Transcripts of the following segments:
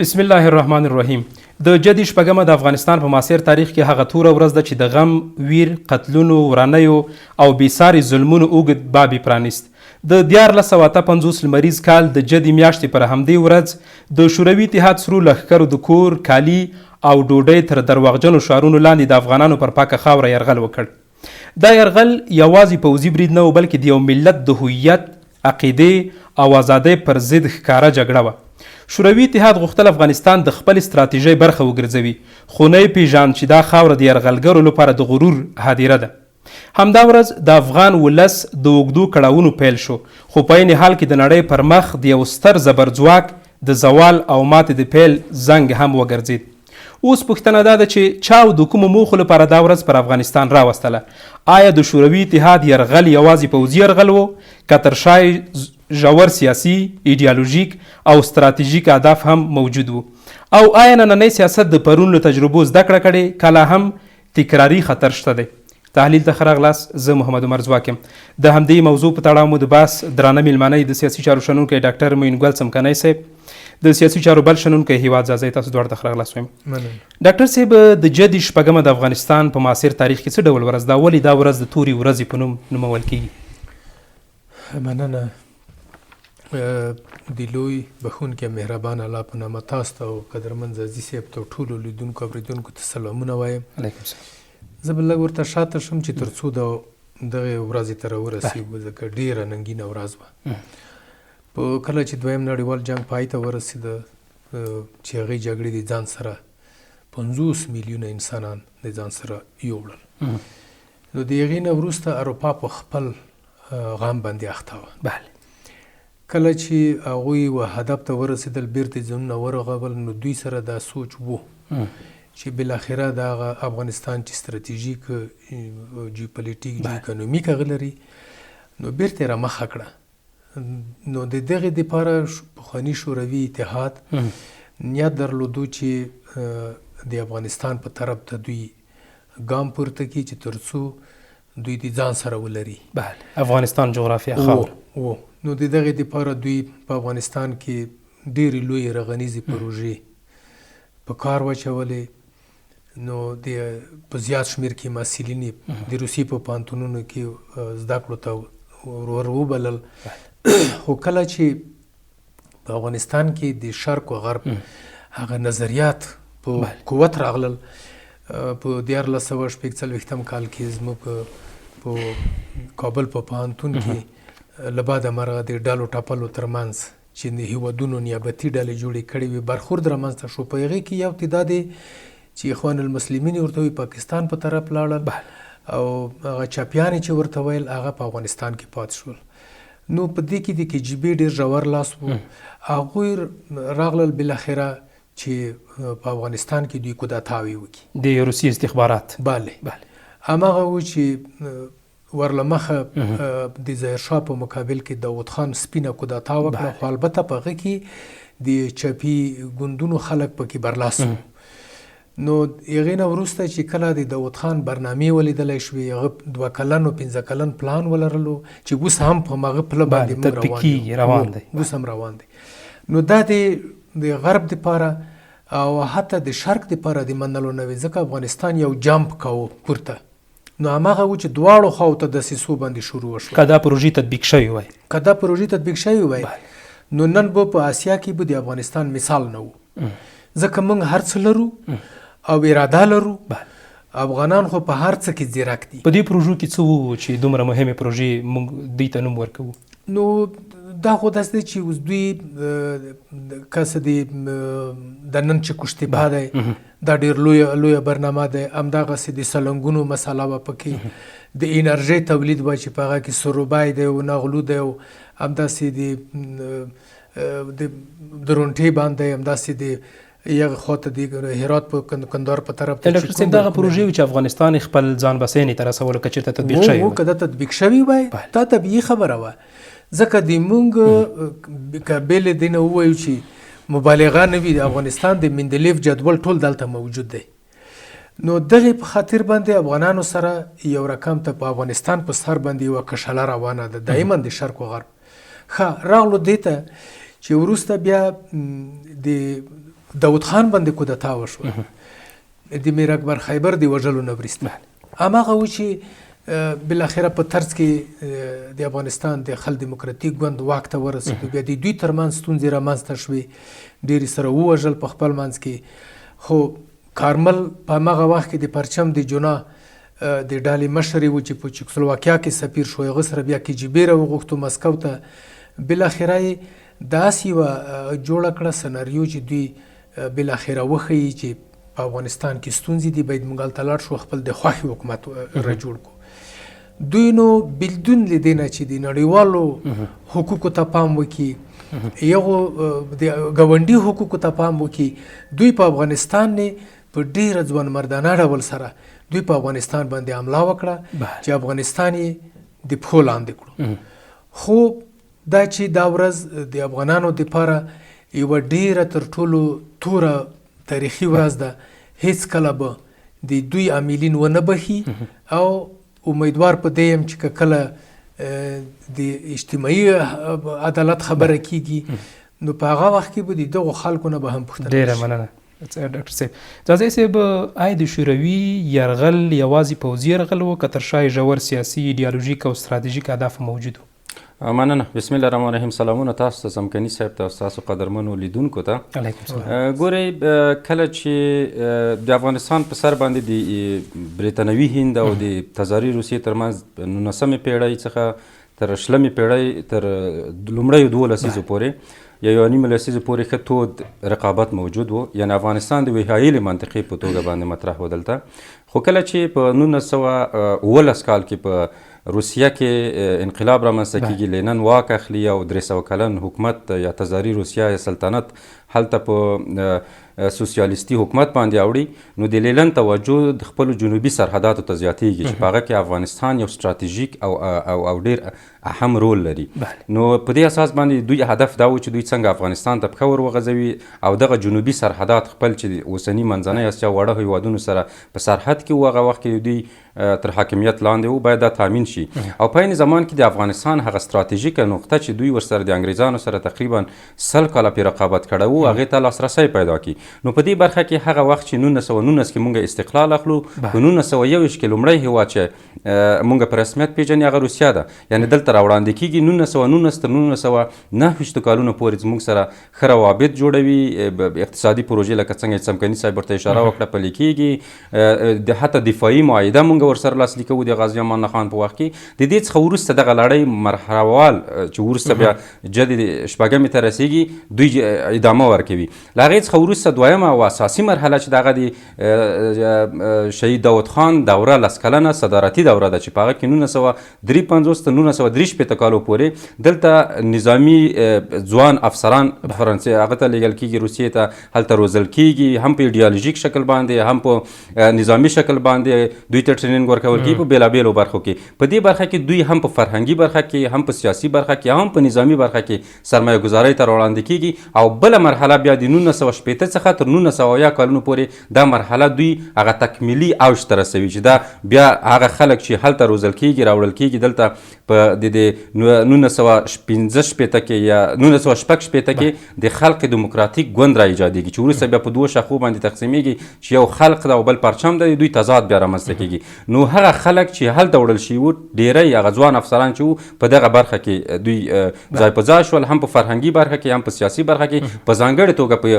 بسم الله الرحمن الرحیم. د جدي شپږمه د افغانستان په معاصر تاریخ کې هغه توره ورځ ده چې د غم، ویر، قتلونو، ورانیو او بېساري ظلمونو اوږد باب یې پرانیست. د 1458 لمریز کال د جدي میاشتې پر همدې ورځ د شوروي اتحاد سرو لښکرو د کور، کالي او ډوډۍ تر درواغجنو شعارونو لاندې د افغانانو پر پاکه خاوره یرغل وکړ. دا یرغل یوازې پوځي برید نه و، بلکې د یو ملت د هویت، عقیدې او ازادۍ پر ضد ښکاره جګړه وه. شوروي اتحاد غوښتل افغانستان د خپل استراتیژۍ برخه وګرځوي، خو نه یې پیژاند چې دا خاوره د یرغلګرو لپاره د غرور هدیره ده. همدا ورځ د افغان ولس د اوږدو کړاوونو پیل شو، خو په عین حال کې د نړۍ پر مخ د یو ستر زبرځواک د زوال او ماتې د پیل زنګ هم وګرځېد. اوس پوښتنه دا ده چې چا او د کومو موخو لپاره دا ورځ پر افغانستان راوستله؟ آیا د شوروي اتحاد یرغل یوازې پوځي یرغل و که تر شا ژور سیاسي، ایډیالوژیک او ستراتیژیک اهداف هم موجود وو؟ او آیا نننی سیاست د پرون له تجربو زده کړه کړې که لا هم تکراري خطر شته دی؟ تحلیل ته ښه راغلاست. زه محمد عمر ځواک یم. د همدې موضوع په تړاو مو د بحث درانه میلمانه د سیاسي چارو شنونکی ډاکټر معین ګل څمکنی صاحب، د سیاسي چارو بل شنونکی هیواد زازی، تاسو دواړه ته ښه راغلاست وایم. ډاکټر صاحب، د جدي شپږمه د افغانستان په معاصر تاریخ کې څه ډول ورځ ده؟ ولې دا ورځ د تورې ورځې په نوم نومول کیږي؟ مننه. د لوی بخونکي مهربان الله په نامه تاسو ته او قدرمن زازي صاحب ته ټولو لیدونکو اورېدونکو ته سلامونه وایم. علیکم سلام. زه به لږ ورته شاته شم چې تر څو دغې ورځې ته راورسېږو، ځکه ډېره ننګینه ورځ وه. په کله چې دویم نړیوال جنګ پای ته ورسېده، چې هغې جګړې د ځان سره 50 میلیونه انسانان د ځان سره یوړل، نو د هغې نه وروسته اروپا په خپل غم باندې اخته وه. بله. کله چې هغوی و هدف ته ورسېدل، بیرته ځانونه ورغول، نو دوی سره دا سوچ وو چې بالاخره د هغه افغانستان چې ستراتیژیک، جیوپولیټیک، جیوکانومیک هغه لري، نو بیرته یې رامخه کړه. نو د دغې دپاره پخواني شوروي اتحاد نیت درلودو چې د افغانستان په طرف ته دوی ګام پورته کړي چې تر څو دوی د ځان سره ولري. بله، افغانستان جغرافیه خاوره. نو د دغې دپاره دوی په افغانستان کې ډېرې لویې رغنیزې پروژې په کار واچولې. نو په زیات شمېر کې محصلین د روسیې په پوهنتونونو کې زده کړو ته ور وبلل. خو کله چې په افغانستان کې د شرق و غرب هغه نظریات په قوت راغلل، په 1440 کال کې زموږ په کابل په پوهنتون کې له بعده مرغه د ډلو ټپلو ترمنځ چې د هیوادونو نیابتي ډلې جوړې کړې وې، برخورد رامنځته شو. په هغې کې یو تعداد چې اخوان المسلمین ورته وایي پاکستان په طرف لاړل، او هغه چاپیانې چې ورته ویل هغه په افغانستان کې پاتې شول. نو په دې کې د KGB ډېر ژور لاس و. هغوی راغلل بالاخره چې په افغانستان کې دوی کودتاوې وکړي، د روسي استخبارات. بله. هماغه و چې ورلمخه د ظاهرشاه په مقابل کې داود خان سپینه کودتا وکړه، خو البته په هغه کې د چپي ګوندونو خلک پکې برلاس وو. نو هغې نه وروسته چې کله د داود خان برنامې ولیدلی شوې، هغه 2 کلن او 15 کلن پلان ولرلو چې اوس هم په هماغه پله باندې روان دی. اوس هم روان دی. نو دا د غرب دپاره او حتی د شرق دپاره د منلو نه وي، ځکه افغانستان یو جمپ کوو پورته. نو هماغه و چې دواړو خواو ته دسیسو باندې شروع وشوه. که دا پروژې تطبیق شوې وای، نو نن به په آسیا کې به د افغانستان مثال نه و، ځکه موږ هر څه لرو او اراده لرو. افغانان خو په هر څه کې ځیرک دي. په دې پروژو کې څه وو چې دومره مهمې پروژې موږ دوی ته نوم ورکوو؟ نو دا خو داسې دی چې اوس دوی کسه د نن چې کشتیبه دی، دا ډېر لویه برنامه دی. همدغسې د سلنګونو مسله وه پکې، د انرژۍ تولید وه چې په هغه کې سروبی دی او نغلو دی، او همداسې د درونټې باندې، همداسې د یغه خواته د هرات په کندهار په طرف ته. ډاکټر صاحب، دغه پروژې چې افغانستان خپل ځان بسیانې ته رسولو، که چېرته تطبیق شوې وای؟ که دا تطبیق شوې وای، دا طبیعي خبره وه، ځکه د موږ که بېلې دې نه ووایو چې مبالغه نه وي، د افغانستان د مندلیف جدول ټول دلته موجود دی. نو دغې په خاطر باندې افغانانو سره یو رقم ته په افغانستان په سر باندې یوه کشله روانه ده، دایما د شرق و غرب. ښه راغلو دې ته چې وروسته بیا د داود خان باندې کودتا وشوه د میر اکبر خیبر د وژلو نه وروسته هماغه و چې بالاخره په طرز کې د افغانستان د خلق دیموکراتیک ګوند واک ته ورسېدو بیا د دوی ترمنځ ستونزې رامنځته شوې ډېرې سره ووژل په خپل منځ کې خو کارمل په هماغه وخت کې د پرچم د جونا د ډالې مشر و چې په چکسلواکیا کې سفیر شو هغه سره بیا KGB راوغوښتو مسکو ته بالاخره یې داسې یوه جوړه کړه سناریو چې دوی بالاخره وښیي چې په افغانستان کې ستونزې دي باید موږ هلته لاړ شو خپل د خوښې حکومت را جوړ کړو دوی نو بلدون له دې نه چې د نړیوالو حقوقو ته پام وکړي یغو د ګاونډي حقوقو ته پام وکړي دوی په افغانستان نه په ډېره ځوانمردانه ډول سره دوی په افغانستان باندې حمله وکړه چې افغانستان یې د پښو لاندې کړو خو دا چې دا ورځ د افغانانو دپاره یوه ډېره تر ټولو توره تاریخي ورځ ده هیڅ کله به د دوی عاملین ونه بخي او امیدوار په دې یم چې کله د اجتماعي عدالت خبره کیږي نو په هغه وخت کې به د دغو خلکو نه به هم پوښتنه ډېره مننه ډاکټر صاحب ځاځی صاحب آیا د شوروي یرغل یوازې پوځي یرغل و که تر شا یې ژور سیاسي ایډیالوژیک او ستراتیژیک اهداف موجود و مننه بسم الله الرحمن الرحیم سلامونه تاسو ته څمکني صاحب ته او ستاسو قدرمنو لیدونکو ته علیکم السلام ګورئ کله چې د افغانستان په سر باندې د بریتانوي هند او د تزاري روسیې ترمنځ 19مې پیړۍ څخه تر 20مې پیړۍ تر لومړیو 2 لسیزو پورې یا 1.5 لسیزو پورې ښه تود رقابت موجود و یعنی افغانستان د وهایلې منطقې په توګه باندې مطرح و دلته خو کله چې په 1919 کال کې په روسیه کې انقلاب رامنځته کیږي لینن واک اخلي او 300 کلن حکومت یا تزاري روسیه یا سلطنت هلته په سوسیالیستي حکومت باندې اوړي نو د لینن توجه د خپل جنوبي سرحداتو ته زیاتیږي چې په هغه کې افغانستان یو ستراتیژیک او ډېر اهم رول لري نو په دې اساس باندې دوی هدف دا و چې دوی څنګه افغانستان ته پښه ور وغځوي او دغه جنوبي سرحدات خپل چې اوسني منځنۍ اسیا واړه هیوادونو سره په سرحد کې و هغه وخت کې دوی تر حاکمیت لاندې و باید دا تامین شي او په عین زمان کې د افغانستان هغه ستراتیژیکه نقطه چې دوی ورسره د انګریزانو سره تقریبا 100 کاله پې رقابت کړی و هغې ته لاسرسی پیدا کړي نو په دې برخه کې هغه وخت چې 1919 کې موږ استقلال اخلو په 1921 کې لومړی هیواد چې موږ په رسمیت پیژني هغه روسیه ده یعنی دلته راوړاندې کېږي 1919 تر 1929 کالونو پورې زموږ سره ښه روابط جوړوي اقتصادي پروژې لکه څنګه څمکني صاحب ورته اشاره وکړه پلي کېږي د حتی دفاعي معاهده موږ ورسره لاسلیک کوو د غازي امان الله خان په وخت کې د دې څخه وروسته دغه لړۍ مرحلهوال چې وروسته بیا جدي 8مې ته رسېږي دوی ادامه ورکوي له هغې څخه وروسته دویمه او اساسي مرحله چې دغه د شهید داود خان دوره 10 کلنه صدارتي دوره ده چې په هغه کې 1953 تر 1963 کالو پورې دلته نظامي ځوان افسران فرانسې هغه ته لیږل کېږي روسیې ته هلته روزل کېږي هم په ایډیالوژیک شکل باندې هم په نظامي شکل باندې دوی ته ټریننګ ورکول کېږي په بېلابېلو برخو کې په دې برخه کې دوی هم په فرهنګي برخه کې هم په سیاسي برخه کې هم په نظامي برخه کې سرمایه ګذارۍ ته راوړاندې کېږي او بله مرحله بیا د 1980 څخه تر 1980 کلونو پورې دا مرحله دوی هغه تکمیلي اوج ته رسوي چې دا بیا هغه خلک چې هلته روزل کېږي راوړل کېږي دلته په د 1915 کې یا 1916 کې د خلق دیموکراتیک ګوند را ایجادېږي چې وروسته بیا په 2 شاخو باندې تقسیمېږي چې یو خلق ده او بل پرچم ده دوی تضاد بیا رامنځته کېږي نو هغه خلک چې هلته وړل شوي وو ډېری هغه ځوان افسران چې وو په دغه برخه کې دوی ځای په ځای شول هم په فرهنګي برخه کې هم په سیاسي برخه کې په ځانګړې توګه په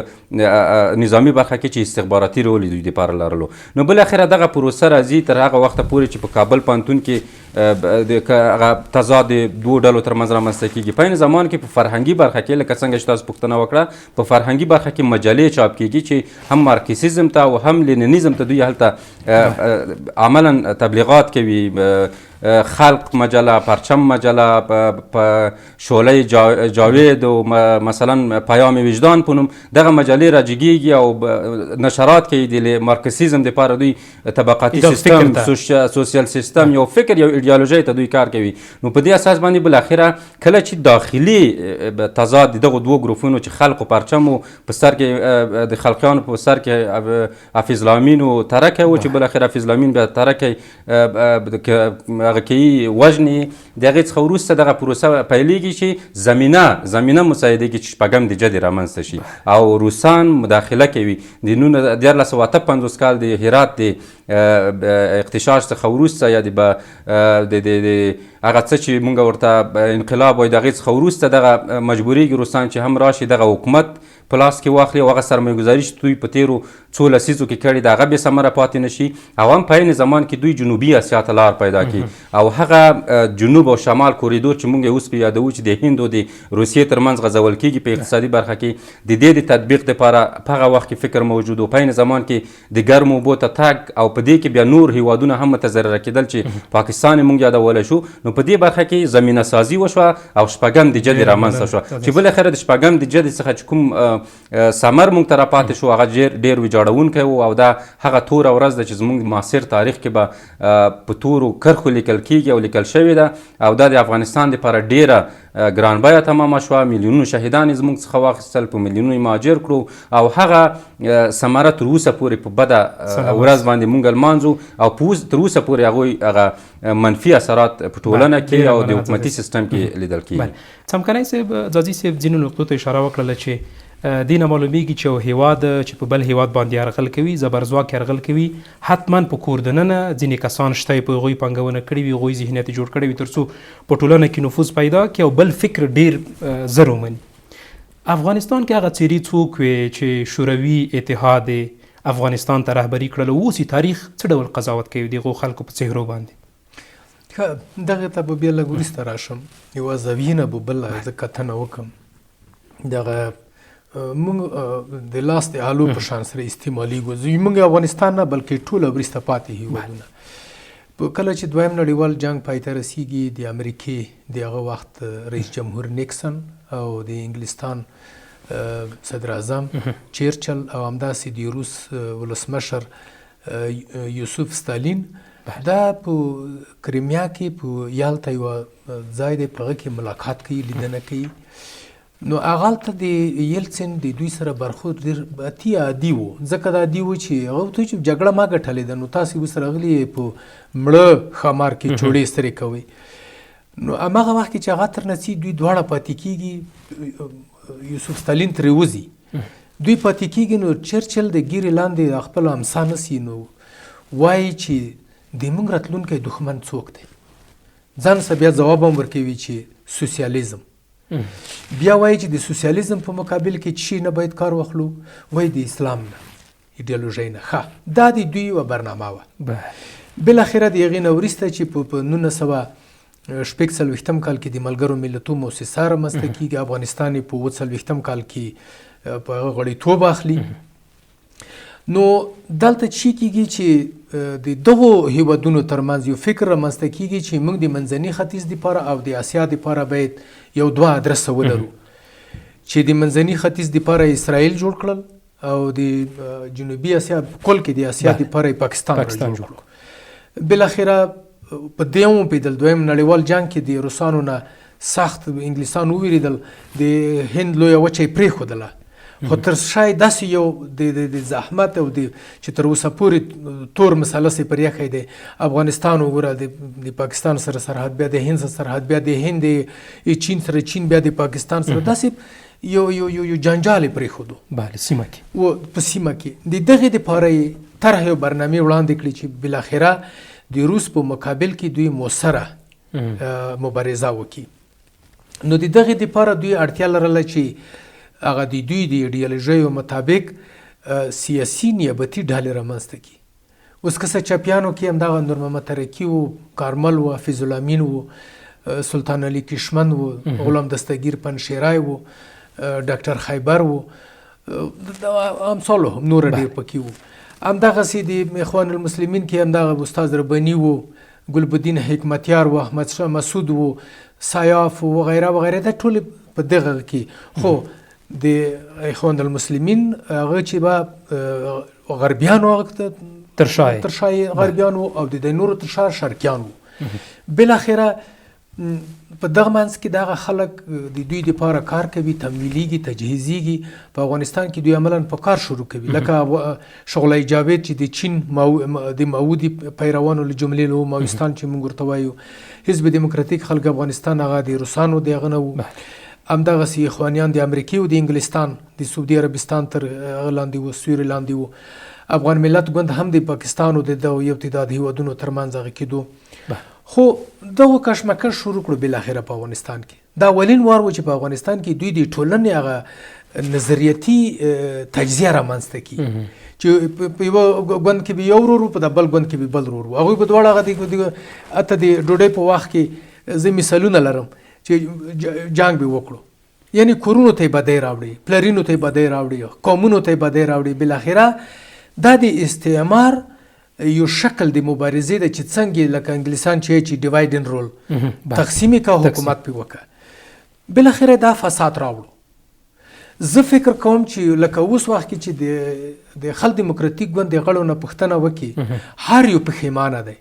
نظامي برخه کې چې استخباراتي رول دوی دپاره لرلو نو بالاخره دغه پروسه راځي تر هغه وخته پورې چې په کابل پوهنتون کې هغه تضاد دوو ډلو ترمنځ رامنځته کېږي په عین زمان کې په فرهنګي برخه کې لکه څنګه چې تاسو پوښتنه وکړه په فرهنګي برخه کې مجلې چاپ کېږي چې هم مارکسیزم ته او هم لیننیزم ته دوی هلته عملا تبلیغات کوي خلق مجله پرچم مجله په شعله جاوید و مثلا پیام وجدان په نوم دغه مجلې راجګېږي او نشرات کوي د مارکسیزم دپاره دوی طبقاتي سیستم سوسیال سیستم یو فکر یو ایډیالوژۍ ته دوی کار کوي نو په دې اساس باندې بالاخره کله چې داخلي تضاد دغه دوه ګروپونو چې خلق و پرچم و په سر کې د خلقیانو په سر کې حافظ لامین و ترکه و چې بالاخره حافظ لامین بیا ترکه هغه کوي وژني. د هغې څخه وروسته دغه پروسه پیلېږي چې زمینه مساعدې کې چې شپږم د جدې رامنځته شي او روسان مداخله کوي. د 1958 کال د هرات د اغتشاش څخه وروسته یا د هغه څه چې موږ ورته انقلاب وایو د هغې څخه وروسته دغه مجبوریږي روسان چې هم راشي دغه حکومت په لاس کې واخلي او هغه سرمایه ګذاري چې دوی په تېرو څو لسیزو کې کړې د هغه بې ثمره پاتې نه شي او هم په عین زمان کې دوی جنوبي اسیا ته لار پیدا کړي او هغه جنوب او شمال کوریدور چې موږ یې اوس پې یادوو چې د هند او د روسیې ترمنځ غځول کېږي په اقتصادي برخه کې د دې د تطبیق دپاره په هغه وخت کې فکر موجود و. په عین زمان کې د ګرمو اوبو ته تګ او په دې کې بیا نور هیوادونه هم متضرره کېدل چې پاکستان یې موږ یادولی شو. نو په دې برخه کې زمینه سازي وشوه او شپږم د جدې رامنځته شوه چې بالاخره د شپږم د جدې څخه چې کوم ثمر موږ ته راپاتې شو هغه ډېر ویجاړونکی و او دا هغه توره ورځ ده چې زموږ معاصر تاریخ کې به په تورو کرښو لیکل کېږي او لیکل شوې ده او دا د افغانستان دپاره ډېره ګران بیه تمامه شوه. میلیونونو شهیدان یې زموږ څخه واخیستل، په میلیونونو یې مهاجر کړو او هغه ثمره تر اوسه پورې په بده ورځ باندې موږ لمانځو او تر اوسه پورې هغوی هغه منفي اثرات په ټولنه کې او د حکومتي سیستم کې لیدل کېږي. څمکنی صاحب، ځاځي صاحب ځینو نقطو ته اشاره وکړله چې دې نه معلومیږي چې یو هیواد چې په بل هیواد باندې یرغل کوي، زبرځواک یرغل کوي، حتما په کور دننه ځینې کسان شته په هغوی پانګونه کړې وي، هغوی ذهنیت یې جوړ کړی وي تر څو په ټولنه کې نفوذ پیدا کړي او بل فکر ډېر زر ومني. افغانستان کې هغه څیرې څوک وې چې شوروي اتحاد افغانستان ته رهبري کړل، اوس یې تاریخ څه ډول قضاوت کوي د هغو خلکو په څهرو باندې؟ دغه ته به بیا لږ وروسته راشم، یوه زاویې نه به بله زه کتنه وکړم. دغه موږ د لاس د آلو په شان سره استعمالیږو، موږ افغانستان نه بلکې ټوله وروسته پاتې هیوادونه. کله چې دویم نړیوال جنګ پای ته رسیږي، د امریکې د هغه وخت رئیس جمهور نیکسن او د انګلستان صدر اعظم چرچل او همداسې د روس ولسمشر یوسف ستالین دا په کریمیا کې په یالتا یوه ځای دی، په هغه کې ملاقات کوي، لیدنه کوي. نو هغلته د یلسن د دوی سره برخورد ډېر اتیا عادي و، ځکه دا عادي و چې هغه ورته وایي چې جګړه ما ګټلې ده، نو تاسې اوس راغلي په مړه ښامار کې چوړې سترې کوئ. نو هماغه وخت کې چې هغه تر نڅي دوی دواړه پاتې کېږي، یوسف ستالین ترې وځي، دوی پاتې کېږي. نو چرچل د ګیرې لاندې خپل امسا نسي، نو وایي چې د موږ راتلونکی دښمن څوک دی. ځان سره بیا ځواب هم ورکوي چې سوسیالیزم. بیا وایي چې د سوسیالیزم په مقابل کې چی نه باید کار واخلو، وایي د اسلام نه، ایډیالوژۍ نه. ښه، دا د دوی یوه برنامه وه. بالاخره د هغې نه وروسته چې په 1946 کال کې د ملګرو ملتونو مؤسسه رامنځته کېږي، افغانستان یې په 1940 کال کې په هغه غړیتوب اخلي. نو دلته چی کېږي چې د دغو هیوادونو ترمنځ یو فکر رامنځته کېږي چې موږ د منځني ختیځ دپاره او د اسیا دپاره باید یو دوه ادرسه ولرو، چې د منځني ختیځ دپاره اسرائیل جوړ کړل او د جنوبي اسیا کل کې د اسیا دپاره پاکستان جوړ کړل. بالاخره په دې وپېدل دویم نړیوال جنګ کې د روسانو نه سخت انګلیسان وویرېدل، د هند لویه وچه یې پرېښودله. خو تر شاید داسې یو د زحمت او چې تر اوسه پورې تور مثلث یې پر یخی دی. افغانستان وګوره، د پاکستان سره سرحد، بیا د هند سره سرحد، بیا د هند چین سره چین، بیا د پاکستان سره، داسې یو جنجال یې پرېښودو سیمه کې و. په سیمه کې د دغې دپاره یې طرح یو برنامې وړاندې کړي چې بالاخره د روس په مقابل کې دوی مؤثره مبارزه وکړي. نو د دغې دپاره دوی اړتیا لرله چې هغه د دوی د ایډیالوژیو مطابق سیاسي نیابتي ډلې رامنځته کړي. اوس که څه چپیانو کې همدغه نور محمد ترکی و، کارمل و، حفیظ الامین و، سلطان علي کشمن و، غلام دستگیر پنشیرای و، ډاکټر خیبر و، امثالو هم نور ډېر پکې و. همدغسې د اخوان المسلمین کې همدغه استاد رباني و، ګلبدین حکمتیار و، احمد شاه مسعود و، سیاف و وغیره وغیره، دا ټول په دغه کې. خو د اخوان المسلمین هغه چې به غربیانو هغه ترشای غربیانو او د نورو ترشای شرکیانو. بالاخره په دغه منځ کې دغه خلک د دوی دپاره کار کوي، تمویلیږي، تجهیزیږي. په افغانستان کې دوی عملا په کار شروع کوي. لکه شغله جاوید چې د چین د ماودي پیروانو له جملې له ماوستان چې موږ ورته وایو، حزب دموکراتیک خلک افغانستان هغه د روسانو د هغه نه و، همدغسې اخوانیان د امریکې او د انګلستان د سعودي عربستان تر هغه لاندې و، سیوري لاندې و. افغان ملت ګوند هم د پاکستان او د یو تعداد هیوادونو ترمنځ هغه کېدو. خو دغه کشمکش شروع کړو بالاخره په افغانستان کې. دا اولین وار و چې په افغانستان کې دوی د ټولنې هغه نظریاتي تجزیه رامنځته کړي چې په یوه ګوند کې به یو ورور و، په بل ګوند کې به بل ورور و. هغوی په دواړه هغه حتی د ډوډۍ په وخت کې زه مثالونه لرم چې جنګ به وکړو، یعنی کورونو ته یې بدۍ راوړي، پلرینو ته یې بدۍ راوړي، قومونو ته یې بدۍ راوړي. بالاخره دا د استعمار یو شکل د مبارزې ده چې څنګه لکه انګلیسان چې ډیوایډ اینډ رول تقسیمی کا حکومت پې وکړه، بالاخره دا فساد راوړو. زه فکر کوم چې لکه اوس وخت کې چې د خلق دیموکراتیک ګوند د غړو نه پوښتنه وکړي، هر یو پښیمانه دی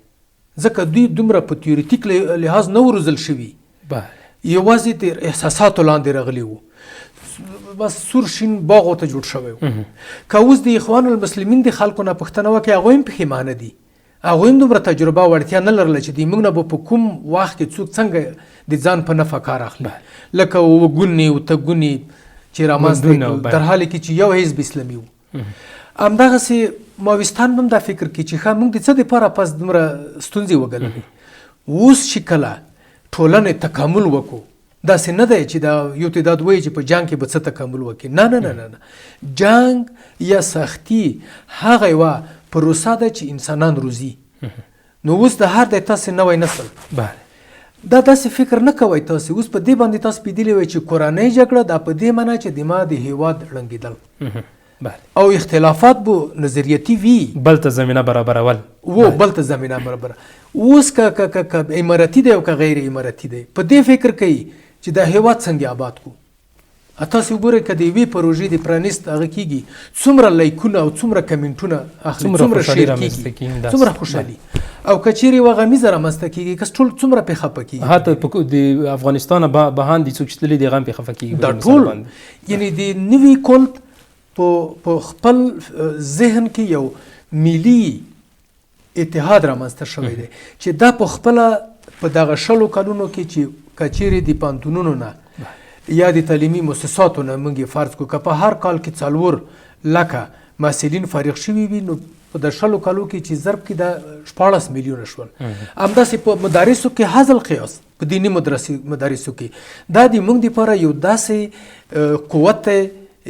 ځکه دوی دومره په تیوریټیک لحاظ نه روزل شوي، یوازې د احساساتو لاندې راغلي وو، بس سور شین باغ ورته جوړ شوی و. که اوس د اخوان المسلمین د خلکو نه پوښتنه وکړي، هغوی هم پښیمانه دي، هغوی هم دومره تجربه او اړتیا نه لرله چې د موږ نه به په کوم وخت کې څوک څنګه د ځان په نفع کار اخلي، لکه وګونې اوته ګونې چې رامنځته در حال کې چې یو حزب اسلامي و. همدغسې ماوستان هم دا فکر کوي چې ښه موږ د څه دپاره پس دومره ستونزې وګاللې، اوس چې کله ټولنې تکامل وکړو، داسې نه دی چې دا یو تعداد وایي چې په جنګ کې به څه تکامل وکړي. نه نه نه نه، جنګ یا سختي هغه یوه پروسه ده چې انسانان روزي. نو اوس د هر د تاسې نوی نسل دا داسې فکر نه کوئ، تاسې اوس په دې باندې تاسو پیدلی وئ چې کورنۍ جګړه دا په دې معنا چې د ما د هیواد ړنګېدل او اختلافات به نظریاتي وي، بل ته زمینه برابرول و بل ته زمینه برابر. اوس که امارتي دی او که غیر امارتي دی، په دې فکر کوي چې دا هیواد څنګه آباد کو. تاسې وګورئ که د یوې پروژې د پرانیست هغه کېږي، څومره لایکونه او څومره کمنټونه اخلي، څومره شیر کېږي، څومره خوشحالي. او که چیرې یوه غمیزه رامنځته کېږي، کس ټول څومره پرې خفه کېږي. حتی د افغانستان بهاندې څوک چې تللي دي هغه هم پرې خفه کېږي. دا ټول یعنی د نوي کلت په خپل ذهن کې یو ملي اتحاد رامنځته شوی دی چې دا په خپله په دغه شلو کلونو کې چې که چیرې د پوهنتونونو نه یا د تعلیمي مؤسساتو نه موږ فرض کړو که په هر کال کې 4 لکه محصلین فارغ شوي وي، نو په د شلو کالو کې چې ضرب کې دا 14 میلیونه شول. همداسې په مدارسو کې هذا القیاس، په دیني مدارسو کې دا د موږ دپاره یو داسې قوت دی،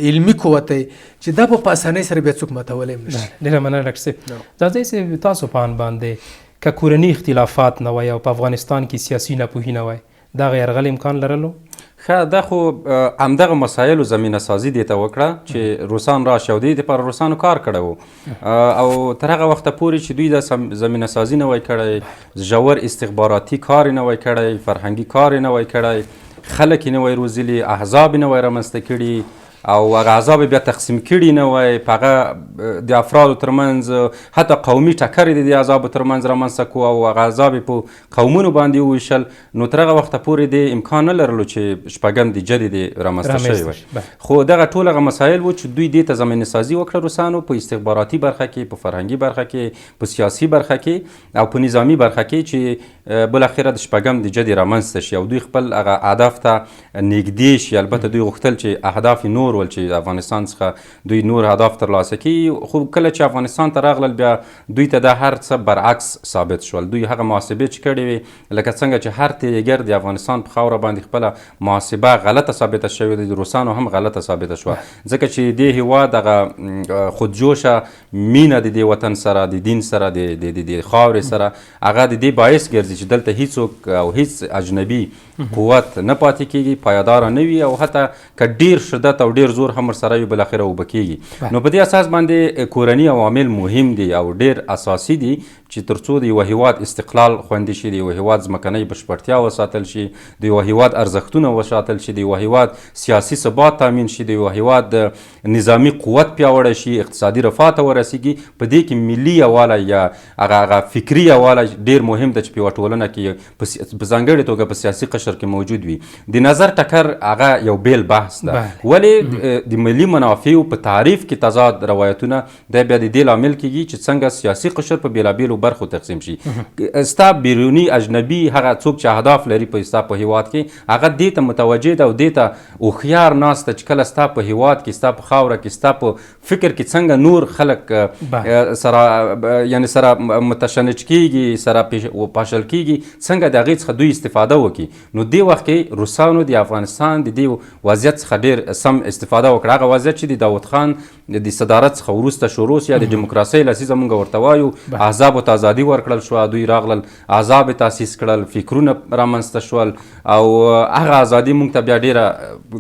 علمي قوت دی چې دا په اسانۍ سره بیا څوک ماتولی هم نشي. ډېره مننه ډاکټر صاحب. ځاځی صاحب، تاسو په ان باندې که کورني اختلافات نه وای او په افغانستان کې سیاسي ناپوهي نه وای، دغه یرغل امکان لرلو؟ ښه، دا خو همدغه مسایلو زمینه سازي دې ته وکړه چې روسان راشي او دې دپاره روسانو کار کړی و، او تر هغه وخته پورې چې دوی د زمینه سازي نه وای کړی، ژور استخباراتي کار یې نه وای کړی، فرهنګي کار یې نه وای کړی، خلک یې نه وای روزلي، احزاب یې نه وای رامنځته کړي، او هغه احزاب بیا تقسیم کړي نه وای، په هغه د افرادو ترمنځ حتی قومي ټکر یې د احزابو ترمنځ رامنځته کړو او هغه احزاب یې په قومونو باندې وویشل. نو تر هغه وخته پورې د امکان نه لرلو چې شپږم د جدي د رامنځته شوی وای. خو دغه ټول هغه مسایل و چې دوی دې ته زمینه سازي وکړه روسانو، په استخباراتي برخه کې، په فرهنګي برخه کې، په سیاسي برخه کې او په نظامي برخه کې چې بالاخره د شپږم د جدي رامنځته شي او دوی خپل هغه اهداف ته نږدې شي. البته دوی غوښتل چې اهداف نور ول چې د افغانستان څخه دوی نور اهداف ترلاسه کړي، خو کله چې افغانستان ته راغلل بیا دوی ته دا هر څه برعکس ثابت شول. دوی هغه محاسبې چې کړې وې، لکه څنګه چې هر تیریګر د افغانستان په خاوره باندې خپله محاسبه غلطه ثابته شوې ده، د روسانو هم غلطه ثابته شوه، ځکه چې دې هېواد هغه خودجوشه مینه د دې وطن سره، د دین سره، د خاورې سره، هغه د دې باعث ګرځي چې دلته هیڅوک او هیڅ اجنبي قوت نه پاتې کېږي، پایداره نه وي، او حتی که ډېر شدت او ډېر زور هم ورسره وي بالاخره اوبه کېږي. نو په دې اساس باندې کورني عوامل مهم دي او ډېر اساسي دي چې تر څو د یوه هیواد استقلال خوندي شي، د یوه هیواد ځمکنۍ بشپړتیا وساتل شي، د یوه هیواد ارزښتونه وساتل شي، د یوه هیواد سیاسي ثبات تامین شي، د یوه هیواد د نظامي قوت پیاوړی شي، اقتصادي رفاه ته ورسیږي، په دې کې ملي یوالی یا هغه فکري یوالی ډېر مهم ده چې په یوه ټولنه کې په ځانګړې توګه په سیاسي قشر کې موجود وي. د نظر ټکر هغه یو بیل بحث ده. ولې د ملي منافعو په تعریف کې تضاد روایتونه دا بیا د دې لامل کېږي چې څنګه سیاسي قشر په بېلابېلو برخو تقسیم شي. ستا بیروني اجنبي هغه څوک چې اهداف لري ستا په هیواد کې، هغه دې ته متوجه ده او دې ته هوښیار ناست ده چې کله ستا په هیواد کې، ستا په خاوره کې، ستا په فکر کې څنګه نور خلک سره یعنی سره متشنج کېږي، سره پاشل کېږي، څنګه د هغې څخه دوی استفاده وکړي. نو دې وخت کې روسانو د افغانستان د دې وضعیت څخه ډېر سم استفاده وکړه. هغه وضعیت چې د داود خان د صدارت څخه وروسته شروع یا د ډیموکراسۍ لسیزه موږ ورته وایو، احزابو ته ازادي ورکړل شوه، دوی راغلل، احزاب یې تاسیس کړل، فکرونه رامنځته شول او هغه ازادي موږ ته بیا ډېره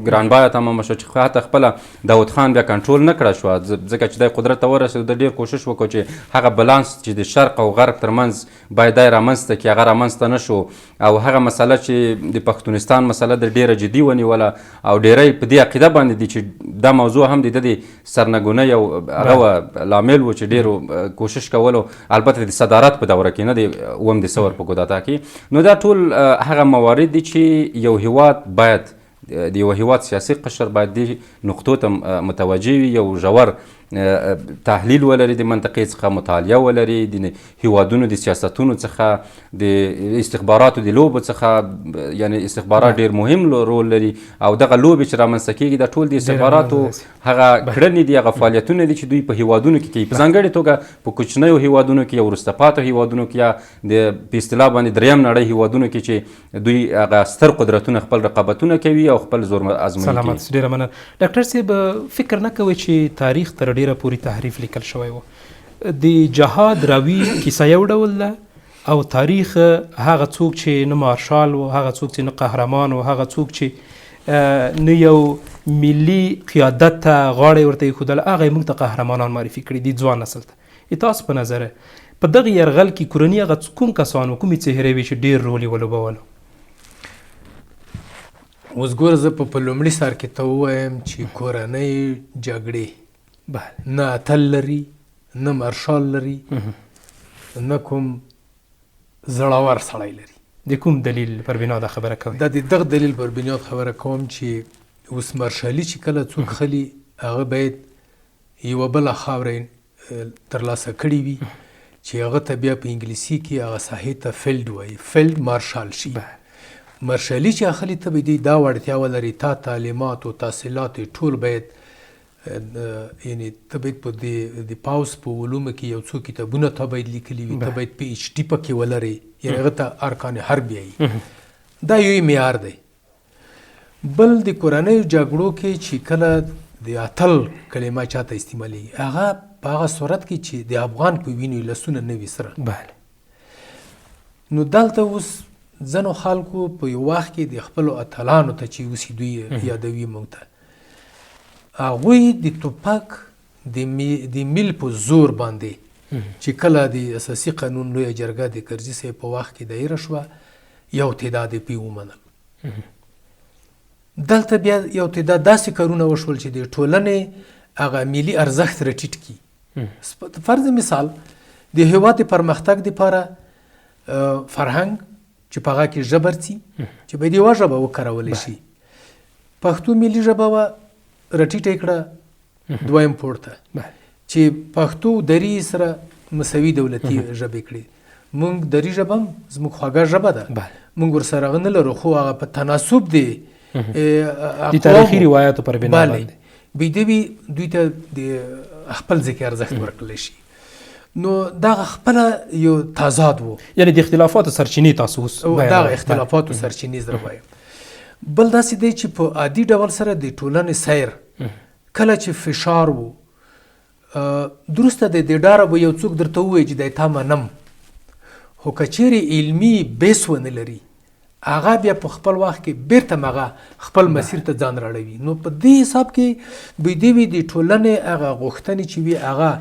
ګرانبیه تمامه شوه چې حتی خپله داود خان بیا کنټرول نه کړه شوه، ځکه چې دی قدرت ته ورسېد. د ډېر کوشش وکړو چې هغه بلانس چې د شرق او غرب ترمنځ باید دی رامنځته کړي، هغه رامنځته نه شو او هغه مسله چې د پښتونستان مسله د ډېره جدي ونیوله او ډېری په دې عقیده باندې دي چې دا موضوع هم د د سرنګونۍ او هغه لامل و چې ډېرو کوشش کولو، البته د صدارت په دوره کې نه د اووم دسمبر په کودتا کې. نو دا ټول هغه موارد دي چې یو هیواد باید د یو هیواد سیاسي قشر باید دې نقطو ته متوجه وي، یو ژور تحلیل ولري، د منطقې څخه مطالعه ولري، د هیوادونو د سیاستونو څخه، د استخباراتو د لوبو څخه، یعنی استخبارات ډېر مهم رول لري او دغه لوبې چې رامنځته کېږي دا ټول د استخباراتو هغه کړنې دي، هغه فعالیتونه دي چې دوی په هیوادونو کې کوي، په ځانګړې توګه په کوچنیو هیوادونو کې یا وروسته پاتې هیوادونو کې یا د په اصطلاح باندې دریم نړۍ هیوادونو کې چې دوی هغه ستر قدرتونه خپل رقابتونه کوي او خپل زور ازموینې کوي. سلامت، ډېره مننه. ډاکټر صاحب، فکر نه کوئ چې تاریخ تر ډېره پورې تحریف لیکل شوی و؟ د جهاد راوي کیسه یو ډول ده او تاریخ هغه څوک چې نه مارشال و، هغه څوک چې نه قهرمان و، هغه څوک چې نه یو ملي قیادت ته غاړه ورته ایښودله، هغه یې موږ ته قهرمانان معرفي کړي دي ځوان نسل ته. تاسو په نظره په دغه یرغل کې کورني هغه کوم کسان و، کومې څهرې وې چې ډېر رول یې ولوبولو؟ اوس ګوره زه په لومړي سر کې ته ووایم چې کورنۍ جګړې نه اتل لري، نه مارشال لري، نه کوم زړور سړی لري. د کوم دلیل پر بنا دا خبره کوي؟ دا د دغه دلیل پر بنا خبره کوم چې اوس مارشالي چې کله څوک خلي هغه باید یوه بله خاوره ترلاسه کړې وي چې هغه ته بیا په انګلیسي کې هغه ساحې ته فیلډ وایي، فیلډ مارشال شي. مارشالي چې اخلي ته به دا وړتیا ولري، تا تعلیمات او تحصیلات ټول باید یعنی ته باید په د پاوس په علومو کې یو څو کتابونه ته باید لیکلي وي، ته باید پی ایچ ډي پکې ولري، یعنې هغه ته ارکان حرب یایي. دا یو معیار دی. بل د کورنیو جګړو کې چې کله د اتل کلمه چاته استعمالیږي، هغه په هغه صورت کې چې د افغان په وینو لسونه نه وي سره. نو دلته اوس ځینو خلکو په یو وخت کې د خپلو اتلانو ته چې اوس دوی یادوي موږ ته، هغوی د توپک د میل په زور باندې چې کله د اساسي قانون لویه جرګه د کرزي صاحب په وخت کې دایره شوه، یو تعداد یې پرې ومنل. دلته بیا یو تعداد داسې کارونه وشول چې د ټولنې هغه ملي ارزښت راټیټ کړي. فرض مثال د هېواد د پرمختګ دپاره فرهنګ چې په هغه کې ژبه رڅي چې باید یوه ژبه وکارولی شي. پښتو ملي ژبه وه راټیټه کړه دویم پورته چې پښتو دري سره مساوي دولتي ژبې کړي. موږ دري ژبه هم زموږ خوږه ژبه ده، موږ ورسره هغه نه لرو، خو هغه په تناسب دی د تاریخي روایاتو پر بنا باندې بیدوي دوی ته د خپل ځکه ارزښت ورکړلی شي. نو دغه خپله یو تضاد و، یعنې د اختلافاتو سرچینې تاسو اوس دغه اختلافاتو سرچینې زه وایم. بل داسې دی چې په عادي ډول سره د ټولنې سیر کله چې فشار و، درسته د دې ډاره به یو څوک درته ووایي چې دی تا منم، خو که چیرې علمي بیس ونه لري هغه بیا په خپل وخت کې بیرته هغه خپل مسیر ته ځان راړوي. نو په دې حساب کې به دې وي د ټولنې هغه غوښتنې چې وي هغه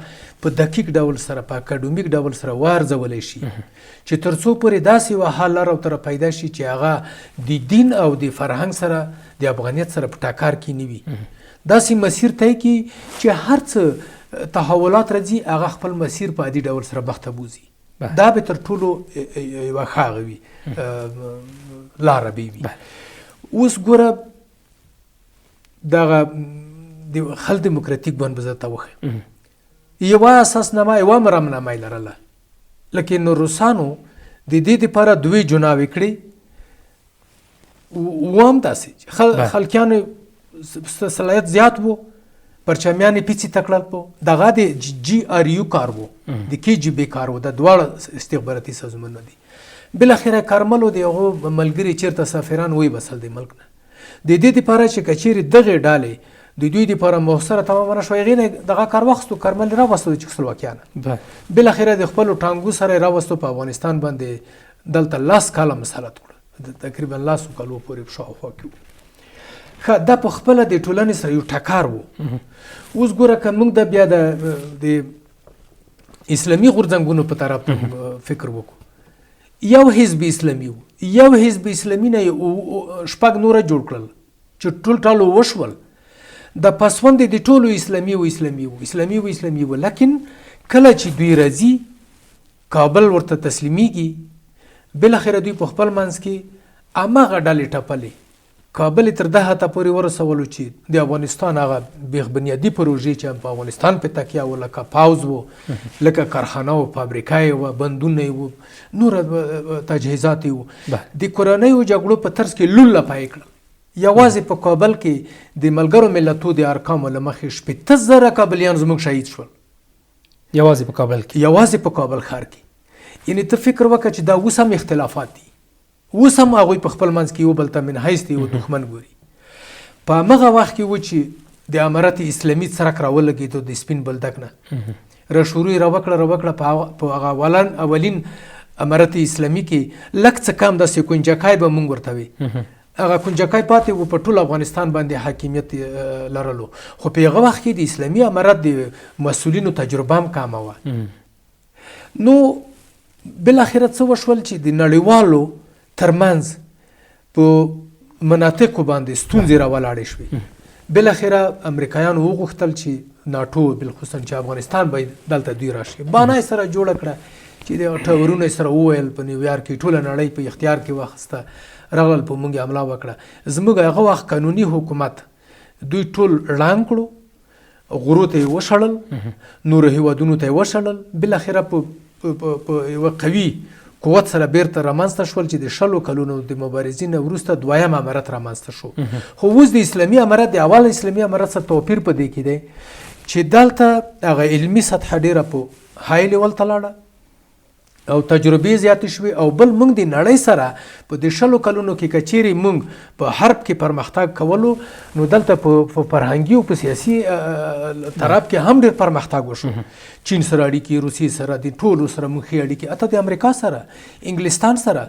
په دقیق ډول سره په اکاډمیک ډول سره وارزولی شي چې تر څو پورې داسې یوه حال لر او تر پیدا شي چې هغه د دین او د فرهنګ سره د افغانیت سره په ټاکار کې نه وي. داسې مسیر طی کړي چې هر څه تحولات راځي هغه خپل مسیر په عادي ډول سره مخته بوځي. دا به تر ټولو یوه ښه هغه وي لاره به وي. اوس ګوره دغه د خل دیموکراتیک ګوند به زه ته وښیم یوه اساسنامه یوه مرامنامه یې لرله، لیکن روسانو د دې دپاره دوی جناوې کړې و هم داسې خلکیانو صلاحیت زیات و، پرچمیان یې پیڅې ته کړل په دغه د جی آر یو کار و د کې جی بی کار و، د دواړه استخباراتي سازمانونه دي. بالاخره کارمل و د هغو ملګري چېرته سفیران ویبسل د ملک نه. د دې دپاره چې که چیرې دغې ډالې د دوی دپاره مؤثره تمامه نه شوه هغې نه دغه کار واخیستو، کارمل یې راوستو د چکسلواکیا. بالاخره د خپلو ټانګو سره یې راوستو، په افغانستان باندې دلته 10 کاله مسلط کړو، تقریبا 10 کالو پورې شاوخوا کې و. ښه دا په خپله د ټولنې سره یو ټکار و. اوس ګوره که موږ د بیا د اسلامي غورځنګونو په طرف فکر وکړو، یو حزب اسلامي و، یو حزب اسلامي نه یې 6 نوره جوړ کړل چې ټول ټالو وشول. د پسوند د ټولو اسلامي و اسلامي و اسلامي و اسلامي و، لیکن کله چې دوی راځي کابل ورته تسلیمیږي، بالاخره دوی په خپل منځ کې هماغه ډلې ټپلې کابل تر ده حته پورې ورسولو چې د افغانستان هغه بیخ بنیادي پروژې چې په افغانستان په تکیه و، لکه پاوز و، لکه کارخانه و، فابریکه و، بندونه و، نور تجهیزات و، د کورنیو جګړو په طرز کې لوله پای کړل. یوازې په کابل کې د ملګرو ملتونو د ارقامو له مخې 15,000 کابلیان زموږ شهید شول یوازې په کابل کې، یوازې په کابل ښار کې. یعنې ته فکر وکړه چې دا اوس هم اختلافات دي، اوس هم هغوی په خپل منځ کې یو بل ته من حیث د یو دښمن ګوري. په همغه وخت کې و چې د امارت اسلامي څرک راولګېدو د سپین بولدک نه راشورو یې راوکړه په هغه اولین امارت اسلامي کې لږ څه کم داسې کنجکای به مونږ ورته وي، هغه کنجکای پاتې و، په ټول افغانستان باندې حاکمیت لرلو. خو په هغه وخت کې د اسلامي امارت د مسؤلینو تجربه هم کمه وه. نو بالاخره څه وشول چې د نړیوالو ترمنځ په مناطقو باندې ستونزې راولاړې شوې. بالاخره امریکایانو وغوښتل چې ناټو بالخصوصا چې افغانستان باید دلته دوی راشي، بانه یې سره جوړه کړه چې د ټاورونه یې سره وویل په نیویارک کې ټوله نړۍ په اختیار کې واخیسته، راغلل په موږ یې حمله وکړه. زموږ هغه وخت قانوني حکومت دوی ټول ړانګ کړو، غرو ته یې وشړل، نورو هیوادونو ته یې وشړل. بالاخره په یوه قوي قوت سره بیرته رامنځته شول چې د 60 کلونو د مبارزې نه وروسته دویم امارت رامنځته شو. خو اوس د اسلامي امارت د اول اسلامي امارت سره توپیر په دې کې دی چې دلته هغه علمي سطحه ډیره په های لیول ته لاړه او تجربې زیاتې شوې، او بل موږ د نړۍ سره په د 60 کلونو کې که چیرې موږ په حرب کې پرمختګ کولو، نو دلته په فرهنګي او په سیاسي طرف کې هم ډېر پرمختګ وشو. چین سره اړیکې، روسیې سره، د ټولو سره موږ ښې اړیکې، حتی د امریکا سره، انګلستان سره،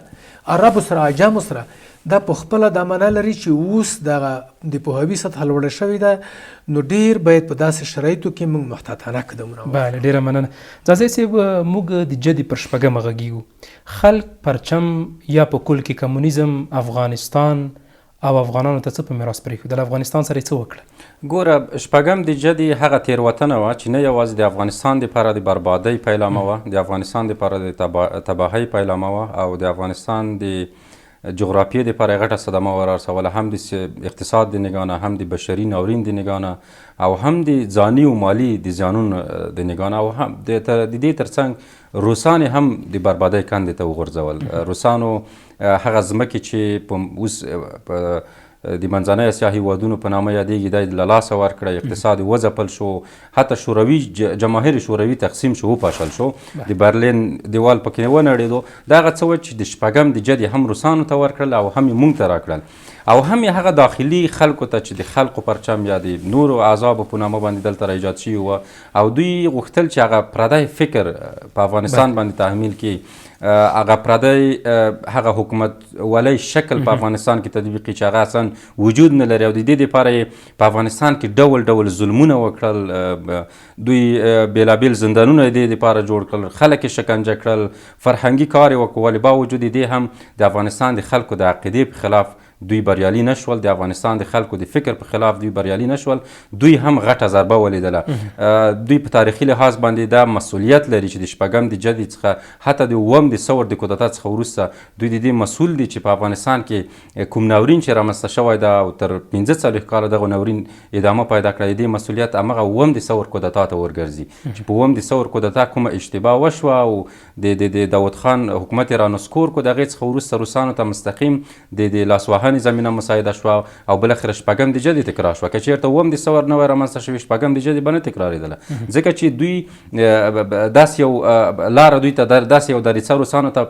عربو سره، عجمو سره. دا په خپله دا معنا لري چې اوس دغه د پوهاوي سطحه لوړه شوې ده، نو ډېر باید په داسې شرایطو کې موږ محتاطانه قدمونه واخلو. بله، ډېره مننه. ځاځی صاحب، موږ د جدي پر 6مه غږیږو. خلک پرچم یا په کل کې کمونیزم افغانستان او افغانانو ته څه په میراث پرېښودل؟ افغانستان سره یې څه وکړه؟ ګوره، 6 د جدي هغه تېروتنه وه چې نه یوازې د افغانستان دپاره د بربادۍ پیلامه وه، د افغانستان دپاره د تباهۍ پیلامه وه، او د افغانستان د جغرافیې دپاره غټه صدمه ورسوله، هم د اقتصاد د نګاه نه، هم د بشري ناورین د نګاه نه، او هم د ځاني او مالي د زیانونو د نګاه نه، او هم د دې ترڅنګ روسان هم د بربادۍ کندې ته وغورځول. روسانو هغه ځمکې چې اوس د منځنۍ اسیا هیوادونو په نامه یادېږي دا یې له لاسه ورکړه، اقتصاد یې وځپل شو، حتی شوروي جماهیر شوروي تقسیم شو، وپاشل شو، د برلین دیوال پکې ونړېدو. دا هغه څه وه چې د 6 د جدي هم روسانو ته ورکړل او هم یې موږ ته راکړل، او هم یې هغه داخلي خلکو ته چې د خلقو پرچم یا د نورو احزابو په نامه باندې دلته را ایجاد شوي وه، او دوی غوښتل چې هغه پردی فکر په افغانستان باندې تحمیل کړي، هغه پردی هغه حکومت ولی شکل په افغانستان کې تطبیقي چې هغه اصلا وجود نه لري او د دې دپاره یې په افغانستان کې ډول ډول ظلمونه وکړل دوی بېلابېل زندانونه د دې دپاره جوړ کړل خلک یې شکنجه کړل فرهنګي کار یې وکړ ولې باوجود دې هم د افغانستان د خلکو د عقیدې په خلاف دوی بریالي نشول د افغانستان د خلکو د فکر په خلاف دوی بریالي نشول دوی هم غټه ضربه ولیدله دوی په تاریخي لحاظ باندې دا مسؤلیت لري چې د شپږم د جدي څخه حتی د اووم د ثور د کودتا څخه وروسته دوی د دې مسؤل دي چې په افغانستان کې کوم ناورین چې رامنځته شوی ده او تر 15 کاله دغه ناورین ادامه پیدا کړی دې مسؤلیت همغه اووم د ثور کودتا ته ورګرځي چې په اووم د ثور کودتا کومه اشتباه وشوه او د داود خان حکومت یې رانسکور کړو د هغې څخه وروسته روسانو ته مستقیم د لاسوهنې زمینه مساعده شوه او بالاخره شپږم د جدي تکرار شوه که چېرته اووم د ثور نه وی رامنځته شوي شپږم د جدي به نه تکرارېدله ځکه چې دوی داسې یو لاره دوی ته داسې یو دریڅه روسانو ته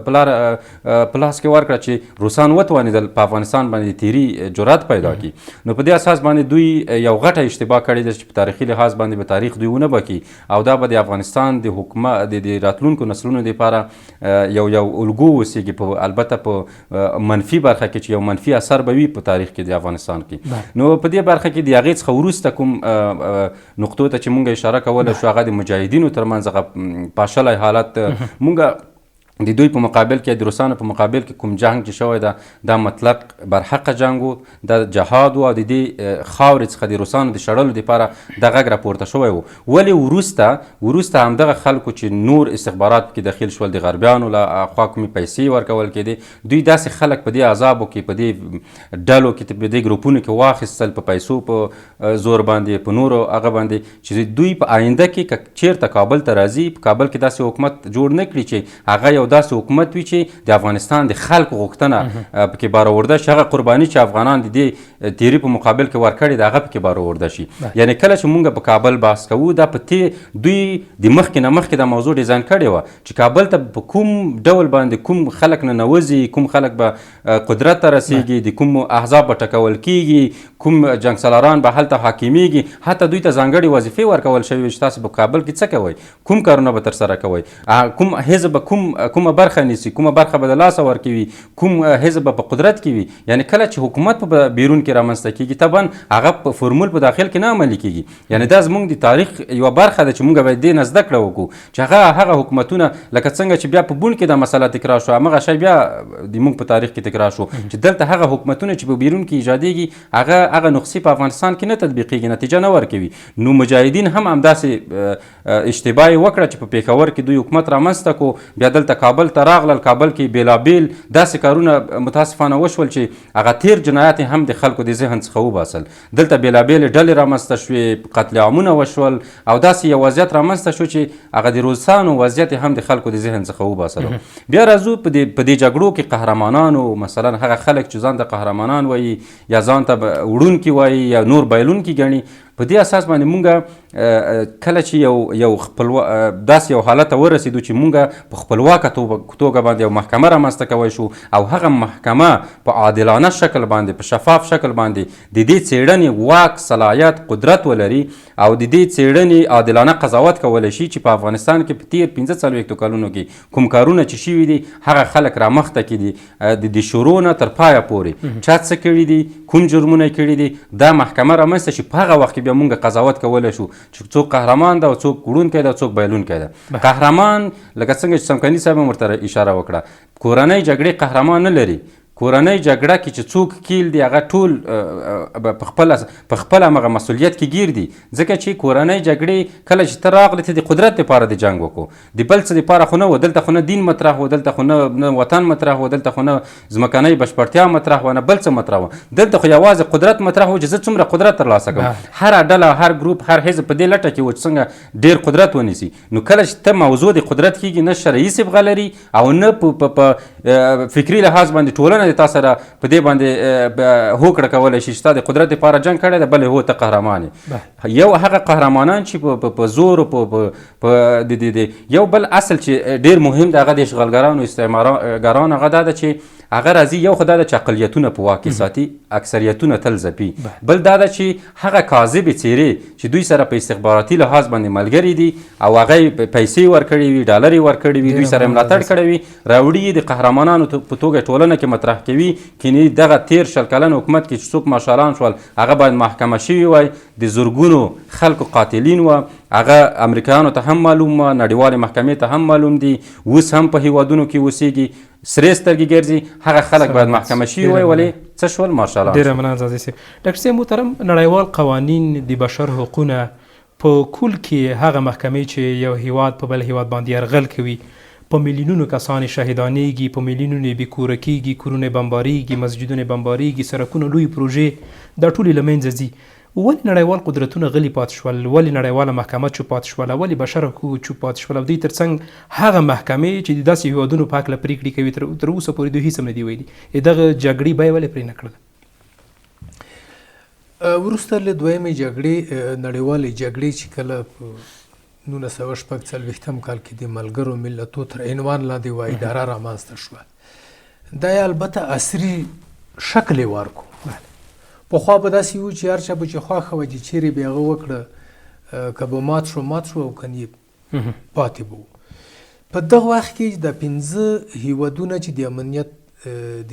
په لاس کې ورکړه چې روسان وتوانېدل په افغانستان باندې تیري جرأت پیدا کړي نو په دې اساس باندې دوی یو غټه اشتباه کړې ده چې په تاریخي لحاظ باندې به تاریخ دوی ونه بکړي او دا به د افغانستان د حکومت د راتلونکو نسلونو دپاره یو الګو اوسېږي البته په منفي برخه کې چې یو منفي اثر به وي په تاریخ کې د افغانستان کې نو په دې برخه کې د هغې څخه وروسته کوم نقطو ته چې مونږ اشاره کوله شو هغه د مجاهدینو ترمنځ هغه پاشلی حالت مونږ د دوی په مقابل کې د روسانو په مقابل کې کوم جنگ چې شوی ده دا مطلق برحقه جنگ و دا جهاد و او د دې خاورې څخه د روسانو د شړلو دپاره دا غږ راپورته شوی و ولې وروسته همدغه خلکو چې نور استخبارات کې داخل شول د غربیانو له خوا کومې پیسې ورکول کېدې دوی داسې خلک په دې عذابو کې په دې ډلو کې په دې ګروپونو کې واخیستل په پیسو په زور باندې په نورو هغه باندې چې دوی په آینده کې که چېرته کابل ته راځي په کابل کې داسې حکومت جوړ نه کړي چې هغه یو داسې حکومت وي چې د افغانستان د خلکو غوښتنه پکې بارورده شي هغه قرباني چې افغانان د دې تیري په مقابل کې ورکړې ده هغه پکې بارورده شي یعنې کله چې مونږ په کابل بحث کوو دا په دوی د مخکې نه مخکې دا موضوع ډیزاین کړې وه چې کابل ته په کوم ډول باندې کوم خلک ننوځي کوم خلک به قدرت ته رسیږي د کوم احزاب به ټکول کیږي کوم جنګ سالاران به هلته حاکمیږي حتی دوی ته ځانګړې وظیفې ورکول شوي چې تاسو په کابل کې څه کوئ کوم کارونه به ترسره کوئ کوم حزب کومه برخه نیسي کومه برخه به د لاسه ورکوي کوم حزب به په قدرت کې وي یعنی کله چې حکومت په بیرون کې رامنځته کېږي طبعا هغه په فرمول په داخل کې نه عملي کېږي یعنی دا زموږ د تاریخ یوه برخه ده چې موږ باید دې نه زده کړه وکړو چې هغه حکومتونه لکه څنګه چې بیا په بون کې دا مسله تکرار شو همغه شی بیا د موږ په تاریخ کې تکرار شو چې دلته هغه حکومتونه چې په بیرون کې ایجادېږي هغه نقصې په افغانستان کې نه تطبیقېږي نتیجه نه ورکوي نو مجاهدین هم همداسې اشتباه یې وکړه چې په پېښور کې دوی حکومت رامنځته کړو بیا دلته کابل ته راغلل کابل کې بېلابېل داسې کارونه متاسفانه وشول چې هغه تیر جنایات هم د خلکو د ذهن څخه وباسل دلته بېلابېلې ډلې رامنځته شوې قتل عامونه وشول او داسې یو وضعیت رامنځته شو چې هغه د روسانو وضعیت هم د خلکو د ذهن څخه وباسلو بیا راځو په دې جګړو کې قهرمانانو مثلا هغه خلک چې ځان ته قهرمانان وایي یا ځان ته وړونکي وایي یا نور بایلونکي ګڼي په دې اساس باندې مونږ کله چې یو داسې یو حالت ته ورسېدو چې مونږ په خپلواکه توګه باندې یو محکمه رامنځته کوی شو او هغه محکمه په عادلانه شکل باندې په شفاف شکل باندې د دې څېړنې واک صلاحیت قدرت ولري او د دې څېړنې عادلانه قضاوت کولی شي چې په افغانستان کې په تیر 45 کلونو کې کوم کارونه چې شوي دي هغه خلک رامخته کړي دي د شروع نه تر پایه پورې چا څه کړي دي کوم جرمونه یې کړي دي دا محکمه رامنځته شي په هغه وخت بیا مونږ قضاوت کولی شو چې څوک قهرمان ده او څوک وړونکی ده او څوک بایلونکی ده قهرمان لکه څنګه چې سمکاني صاحب هم ورته اشاره وکړه کورنۍ جګړې قهرمان نه لري کورنۍ جګړه کې چې څوک کیل دی هغه ټول په خپل همغه مسؤلیت کې ګیر دي ځکه چې کورنۍ جګړې کله چې ته راغلې ته د قدرت دپاره د جنګ وکړو د بل څه دپاره خو نه و دلته خو نه دین مطرح و دلته خو نه وطن مطرح و دلته خو نه ځمکنۍ بشپړتیا مطرح و نه بل څه مطرح و دلته خو یوازې قدرت مطرح و چې زه څومره قدرت ترلاسه کړم هره ډله هر ګروپ هر حزب په دې لټه کې و چې څنګه ډېر قدرت ونیسي نو کله چې ته موضوع د قدرت کېږي نه شرعي صبغه لري او نه په فکري لحاظ باندې ټولنه د تا سره په دې باندې هوکړه کولی شي چې ستا د قدرت دپاره جنګ کړی ده بلې هو ته قهرمان یې یو هغه قهرمانان چې په زور په یو بل اصل چې ډېر مهم دی هغه د اشغالګرانو استعمارګرانو هغه دا ده چې هغه راځي یو خو دا ده چې اقلیتونه په واک کې ساتي، اکثریتونه تل ځپي. بل دا ده چې هغه کاذبې څیرې چې دوی سره په استخباراتي لحاظ باندې ملګري دي او هغه پیسې ورکړي وي، ډالرې ورکړي وي، دوی سره ملاتړ کړی وي، راوړي یې د قهرمانانو په توګه ټولنه کې مطرح کوي. کینی دغه تیر شل کلن حکومت کې چې څوک مارشالان شول هغه باید محکمه شوي وای، د زرګونو خلکو قاتلین وه، هغه امریکایانو ته هم معلوم وه، نړیوالې محکمې ته هم معلوم دي، اوس هم په هیوادونو کې اوسېږي، سرې سترګې ګرځي، هغه خلک باید محکمه شوي وای. ولې څه شول؟ مارشالان. ډېره مننه زازي صاحب. ډاکټر صاحب محترم، نړیوال قوانین د بشر حقونه په کل کې هغه محکمې چې یو هیواد په بل هیواد باندې یرغل کوي، په میلیونونو کسان شهیدانېږي، په میلیونونو یې بېکوره کېږي، کورونه یې بمبارېږي، مسجدونه یې بمبارېږي، سړکونه، لویې پروژې دا ټولې له منځه ځي. ولې نړیوال قدرتونه غلي پاتې شول؟ ولې نړیواله محکمه چوپ پاتې شوله؟ ولې بشر حقوق چوپ پاتې شول؟ او دوی تر څنګ هغه محکمې چې د داسې هیوادونو په هکله پرېکړې کوي تر اوسه پورې دوی هېڅ هم نه دي ویلي. دغه جګړې بیه ولې پرې نه کړله؟ وروسته له دویمې جګړې، نړیوالې جګړې چې کله په 1946 کال کې د ملګرو ملتو تر عنوان لاندې یوه اداره رامنځته شوه، دا یې البته عصري شکل یې ورکړو. پخوا به داسې وو چې هر چا به چې خوښه وه چې چیرې به هغه وکړه، که به مات شو مات شو او که نه پاتې به وو. په دغه وخت کې د 5 هیوادونه چې د امنیت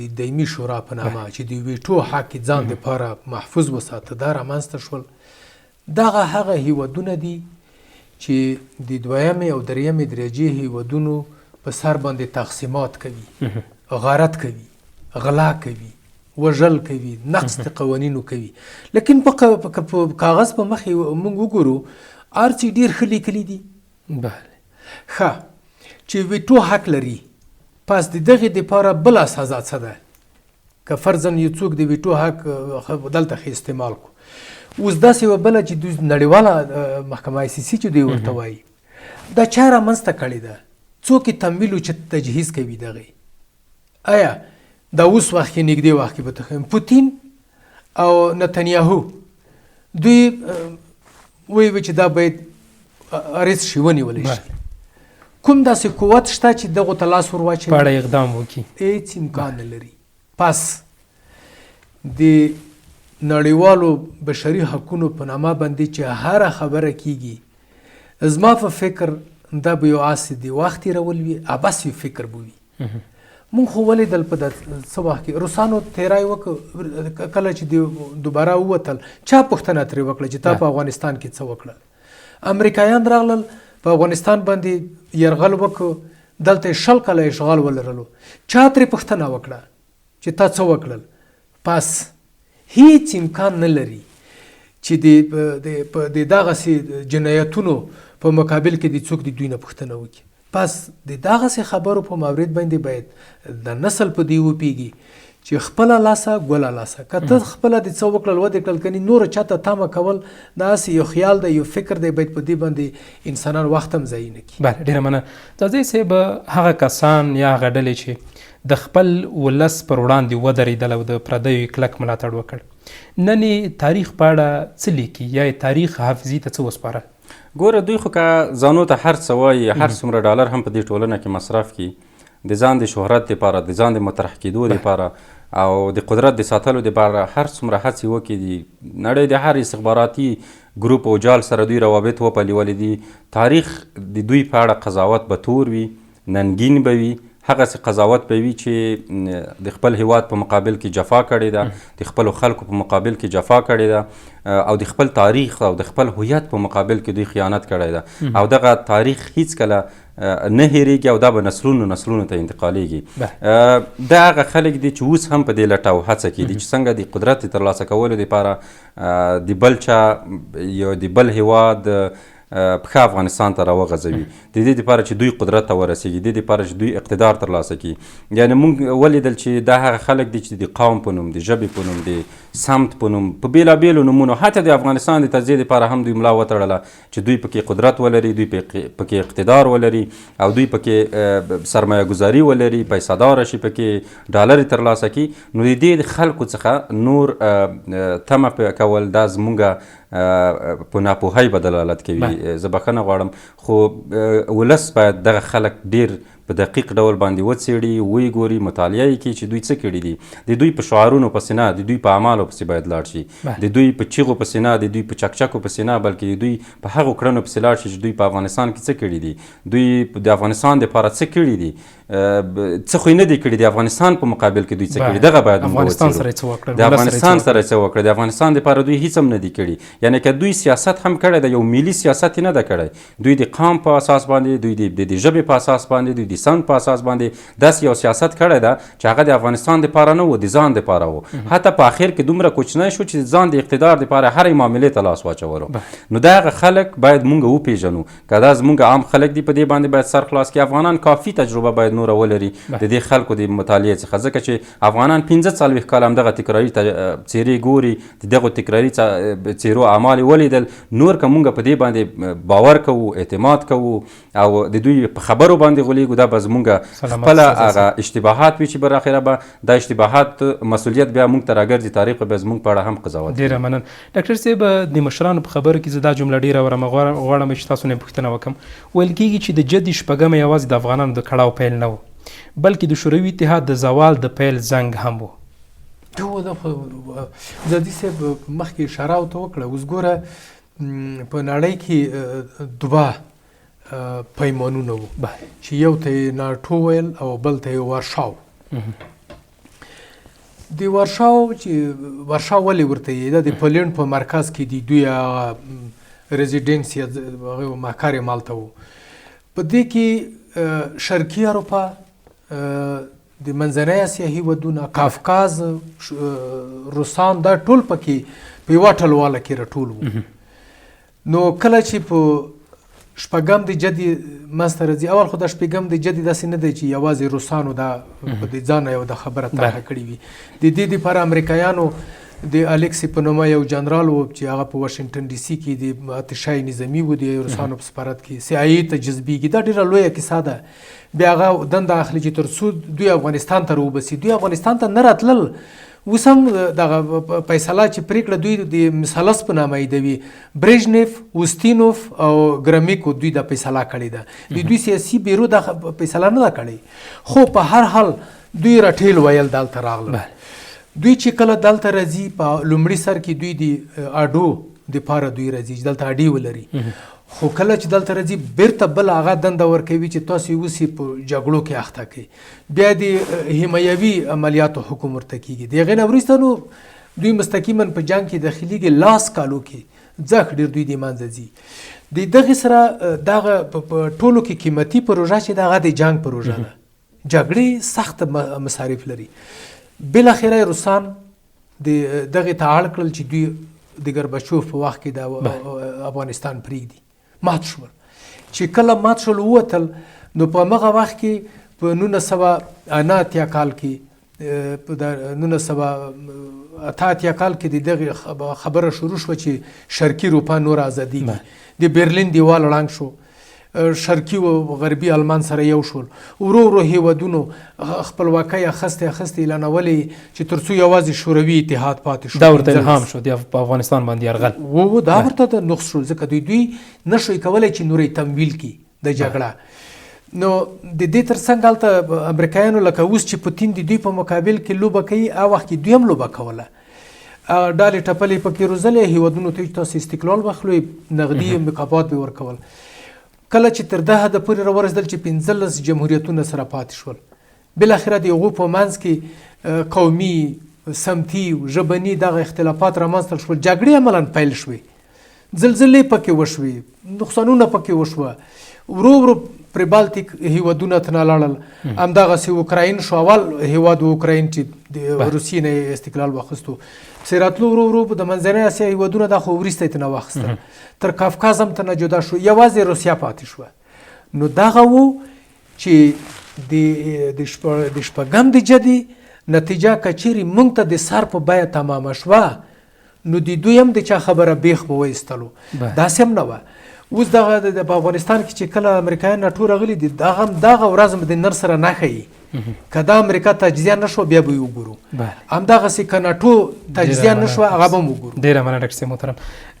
د دایمي شورا په نامه چې د ویټو حق یې ځان دپاره محفوظ وساته، دا رامنځته شول. دغه هغه هیوادونه دي چې د دویمې او درېیمې درجې هیوادونو په سر باندې تقسیمات کوي، غارت کوي، غلا کوي، وژل کوي، نقض د قوانینو کوي. لیکن په کاغذ په مخ موږ وګورو ارڅې ډېر ښه لیکلي دي. ښه چې ویټو حق لري، پس د دغې دپاره بله سزا څه ده؟ که فرضاً یو څوک د ویټو حق دلته ښه استعمال کړو، اوس داسې یوه بله چې دوی نړیواله محکمه ICC چې دوی ورته وایي، دا چا رامنځته کړې ده؟ څوک یې تمویل چې تجهیز کوي دغې؟ آیا دا اوس وخت کې نږدې وخت کې به تخیم پوتین او نتنیاهو دوی وایي چې دا باید اریست شي، ونیولی شي. کوم داسې قوت شته چې دغو ته لاس ور واچوي، په اړه اقدام وکړي؟ هېڅ امکان نه لري. پس د نړیوالو بشري حقونو په نامه باندې چې هره خبره کیږي، زما په فکر دا به یو اسې د وخت تېرول وي، ابس یو فکر به وي. مونږ خو ولیدل په څه وخت کې روسانو تیری وکړ، کله چې دوباره ووتل چا پوښتنه ترې وکړه چې تا په افغانستان کې څه وکړه؟ امریکایان راغلل په افغانستان باندې یرغل وکړ، دلته یې 20 کاله اشغال ولرلو، چا ترې پوښتنه وکړه چې تا څه وکړل؟ پس هیڅ امکان نه لري چې د دغسې جنایتونو په مقابل کې د څوک د دوی نه پوښتنه وکړي. پس د دغسې خبرو په مورد باندې باید د نسل په دې وپیږي چې خپله لاسه ګوله لاسه، که ته خپله د څه وکړل ودې کړل، کنې نور چاته تمه کول دا هسې یو خیال دی، یو فکر دی، باید په دې باندې انسانان وخت هم ضایع نه کړي. بله، ډېره مننه. ځاځی صاحب، هغه کسان یا هغه ډلې چې د خپل ولس پر وړاندې ودرېدل او د پردیو کلک ملاتړ وکړ، نن یې تاریخ په اړه څه لیکي یا یې تاریخ حافظي ته څه وسپارل؟ ګوره، دوی خو که ځانو ته هر څه وایي، هر څومره ډالر هم په دې ټولنه کې مصرف کړي، د ځان د شهرت دپاره، د ځان د مطرح کېدو دپاره او د قدرت د ساتلو دپاره هر څومره هڅې وکړي دي، نړۍ د هر استخباراتي ګروپ او جال سره دوی روابط وپلولي دي. تاریخ د دوی په اړه قضاوت به تور وي، ننګین به وي، هغسې قضاوت به وي چې د خپل هیواد په مقابل کې جفا کړې ده، د خپلو خلکو په مقابل کې جفا کړې ده، او د خپل تاریخ او د خپل هویت په مقابل کې دوی خیانت کړی ده، او دغه تاریخ هیڅکله نه هېرېږي او دا به نسلونو نسلونو ته انتقالېږي. دا هغه خلک دي چې اوس هم په دې لټه او هڅه کې دي چې څنګه د قدرت د ترلاسه کولو دپاره د بل چا یا د بل هیواد پښه افغانستان ته راوغځوي، د دې دپاره چې دوی قدرت ته ورسېږي، د دې دپاره چې دوی اقتدار ترلاسه کړي. یعنې موږ ولیدل چې دا هغه خلک دي چې د قوم په نوم، د ژبې په نوم، د سمت په نوم، په بېلابېلو نومونو، حتی د افغانستان د تجزیې دپاره هم دوی ملا وتړله چې دوی پکې قدرت ولري، دوی پکې اقتدار ولري او دوی پکې سرمایه گذاري ولري، پیسه داره شي، پکې ډالرې ترلاسه کړي. نو د دې خلکو څخه نور تمه کول دا زموږ په ناپوهۍ به دلالت کوي. زه بخښنه غواړم، خو ولس باید دغه خلک ډېر په دقیق ډول باندې وڅېړي، ویې ګوري، مطالعه یې کړي چې دوی څه کړي دي. د دوی په شعارونو پسې نه، د دوی په اعمالو پسې باید لاړ شي، د دوی په چیغو پسې نه، د دوی په چکچکو پسې نه، بلکې د دوی په هغو کړنو پسې لاړ شي چې دوی په افغانستان کې څه کړي دي، دوی د افغانستان دپاره څه کړي دي، څه خو یې نه دي کړي، د افغانستان په مقابل کې دوی څه کړي، دغه باید موږ وڅېړو. د افغانستان سره څه وکړه، د افغانستان دپاره دوی هیڅ هم نه دي کړي. یعنې که دوی سیاست هم کړی ده، یو ملي سیاست یې نه ده کړی، دوی د قام په اساس باندې، دوی د ژبې په اساس باندې، دوی د سند په اساس باندې داسې یو سیاست کړی ده چې هغه د افغانستان دپاره نه و، د ځان دپاره و. حتی په آخر کې دومره کوچنی شو چې ځان د اقتدار دپاره هرې معاملې ته لاس واچولو. نو دغه خلک باید موږ وپېژنو، که دا زموږ عام خلک دي په دې باندې باید سر خلاص کړي. افغانان کافي تجربه باید نوره ولري د دې خلکو د مطالعې څخه، ځکه چې افغانان 45 کاله همدغه تکراري څېرې ګوري، د دغو تکراري څېرو اعمال یې ولیدل. نور که موږ په دې باندې باور کوو، اعتماد کوو او د دوی په خبرو باندې غولېږو، دا به زموږ خپله هغه اشتباهات وي چې بالاخره به دا اشتباهات مسؤلیت بیا موږ ته راګرځي، تاریخ به زموږ په اړه هم قضاوت. ډېره مننه ډاکټر صاحب. د مشرانو په خبرو کې زه دا جمله ډېره غواړم چې تاسو نه پوښتنه وکړم. ویل کېږي چې د جدي شپږمه یوازې د افغانانو د کړاو پیل نه و، بلکې د شوروي اتحاد د زوال د پیل زنګ هم و. زدي صاحب مخکې اشاره ورته وکړه. اوس ګوره په نړۍ کې دوه پیمانونه وو چې یو ته یې ناټو ویل او بل ته یې وارشاو. د وارشاو چې وارشاو ولې ورته یې دا د پولینډ په مرکز کې دی، دوی هغه ریزیډنس یا هغه محکار یې مالته وو. په دې کې شرقي اروپا، د منځنۍ اسیا هېوادونه، کافکاز، روسان، دا ټول پکې په یوه ټلواله کې راټول وو. نو کله چې په شپږم د جدي منځته راځي، اول خو دا شپږم د جدي داسې نه دی چې یوازې روسانو دا په د ځانه یو د خبره طرحه کړې وي. د دې دپاره امریکایانو د الیکسی په نومه یو جنرال و چې هغه په واشنګټن ډي سي کې د اتشای نظامي و، د روسانو په سفارت کې CIA ته جذبېږي. دا ډېره لویه کیسه ده. بیا هغه دنده اخلي چې تر څو دوی افغانستان ته راوبسي. دوی افغانستان ته نه راتلل. اوس هم دغه فیصله چې پرېکړه دوی د مثلث په نامه یادوي، برژنیف، اوستینوف او ګرمیکو دوی دا فیصله کړې ده. د دوی سیاسي بیرو دا فیصله نه ده کړې، خو په هر حال دوی راټیل ویل دلته راغلل. دوی چې کله دلته راځي په لومړي سر کې دوی د اډو دپاره دوی راځي چې دلته اډې ولري، خو کله چې دلته راځي بیرته بل هغه دنده ورکوي چې تاسو اوس یې په جګړو کې اخته کړئ. بیا د حمایوي عملیاتو حکم ورته کېږي. د هغې نه وروسته نو دوی مستقیما په جنګ کې داخلېږي. لاس کالو کې ځکه ډېر دوی د منځه ځي. د دغې سره دغه په ټولو کې قیمتي پروژه چې د هغه د جنګ پروژه ده. جګړې سخت مصارف لري. بالاخره روسان دغې ته اړ کړل چې دوی د ګرباچوف په وخت کې د افغانستان پرېږدي. مات شول. چې کله مات شول ووتل، نو په هغه وخت کې په 1989 کال کې، په 1988 کال کې د دغې خبره شروع شوه چې شرقي اروپا نور ازادېږي. د برلین دیوال ړنګ شو، شرقي و غربي آلمان سره یو شول. ورو ورو هیوادونو خپلواکۍ اخیستې اعلانولې چې تر څو یوازې شوروي اتحاد پاتې شو. دا ورته الهام شو په افغانستان باندې یرغل دا ورته د نقص شو، ځکه دوی نشوی کولی چې نورې تمویل کړي د جګړه. نو د دې تر څنګ هلته امریکایانو لکه اوس چې پوتین د دوی په مقابل کې لوبه کوي، هغه وخت کې دوی هم لوبه کوله. ډالې ټپلې پکې روزلې، هیوادونو ته چې تاسو استقلال واخلئ، نغدي مکافات به ورکول. کله چې تر ده حده پورې راورسېدل چې 15 جمهوریتونه سره پاتې شول، بالاخره د هغو په منځ کې قومي، سمتي، ژبني دغه اختلافات رامنځته شول. جګړې عملاً پیل شوې، زلزلې پکې وشوې، نقصانونه پکې وشوه. ورو ورو پر بالتیک هیوادونه ته لاړل. همدغسې اوکراین شو، اول هیواد اوکراین چې د روسیې نه استقلال واخیستو. پسې راتلو ورو ورو د منځنۍ اسیا هیوادونه دا خو وروسته یې ترې نه واخیستل. تر کافکاز هم ترنه جدا شو، یوازې روسیه پاتې شوه. نو دغه و چې د شپږم د جدي نتیجه که چیرې موږ ته د سر په بیه تمامه شوه، نو د دوی هم د چا خبره بیخ به وایستلو. داسې هم نه وه. اوس دغه په افغانستان کې چې کله امریکایان ناټو راغلي دي، دغه ورځ هم د نر سره نه ښیي. که دا امریکا تجزیه نه شوه بیا به یې وګورو، همدغسې که ناټو تجزیه نه شوه هغه به هم وګورو. ډېره مننه ډاکټر صاحب محترم.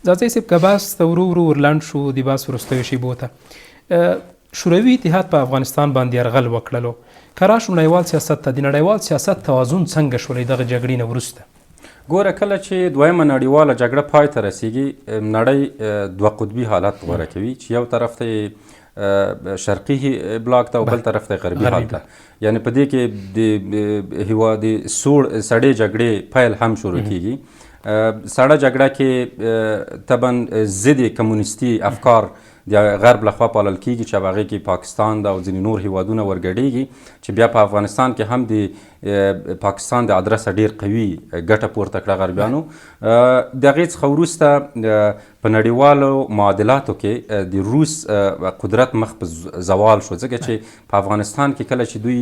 ځاځی صاحب که بحث ته ورو ورو ورلاند شو د بحث وروستیو شیبو ته، شوروي اتحاد په افغانستان باندې یرغل وکړلو که راشو نړیوال سیاست ته د نړیوال سیاست توازن څنګه شولی دغه جګړې نه وروسته؟ ګوره کله چې دویمه نړیواله جګړه پای ته رسیږي نړۍ دوه قطبي حالت غوره کوي چې یو طرف ته شرقي بلاک ته او بل طرف ته غربي حالت ته، یعنی په دې کې د هېواد سړې جګړې پیل هم شروع کیږي. سړه جګړه کې طبعا ضد کمونیستي افکار د غرب لخوا پالل کیږي چې هغې کې پاکستان ده او ځینې نور هیوادونه ورګډېږي چې بیا په افغانستان کې هم د پاکستان د ادرسه ډېر قوي ګټه پورته کړه غربیانو. د هغې څخه وروسته په نړیوالو معادلاتو کې د روس قدرت مخ په زوال شو، ځکه چې په افغانستان کې کله چې دوی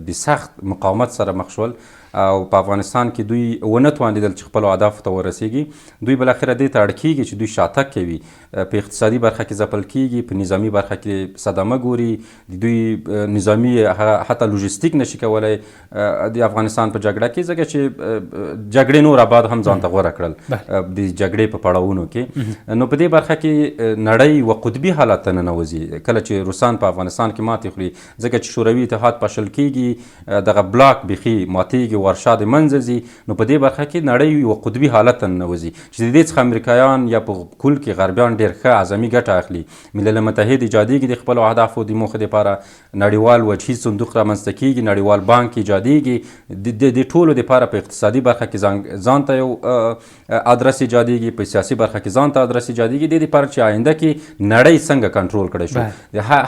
د سخت مقاومت سره مخ شول او په افغانستان کې دوی ونه توانېدل چې خپلو اهدافو ته ورسیږي، دوی بالاخره دې ته اړ کېږي چې دوی شاتګ کوي، په اقتصادي برخه کې ځپل کېږي، په نظامي برخه کې صدمه ګوري، د دوی نظامي حتی لوژستیک نشي کولی د افغانستان په جګړه کې، ځکه چې جګړې نور آباد هم ځان ته غوره کړل د جګړې په پړاوونو کې. نو په دې برخه کې نړۍ یوه قطبي حالت ته ننوځي کله چې روسان په افغانستان کې ماتې خوري، ځکه چې شوروي اتحاد پاشل کېږي، دغه بلاک بیخي ماتېږي، ورشا د منځه ځي. نو په دې برخه کې نړۍ یوه قطبي حالت ته ننوځي چې د دې څخه امریکایان یا په کل کې غربیان ډېر ښه اعظمي ګټه اخلي. ملل متحد ایجادېږي د خپلو اهدافو د موخې دپاره، نړیوال وجهي صندوق رامنځته کېږي، نړیوال بانک ایجادېږي، د ټولو دپاره په اقتصادي برخه کې ځان ته یو ادرس ایجادېږي، په سیاسي برخه کې ځان ته ادرس ایجادېږي، دې دپاره چې آینده کې نړۍ څنګه کنټرول کړی شو.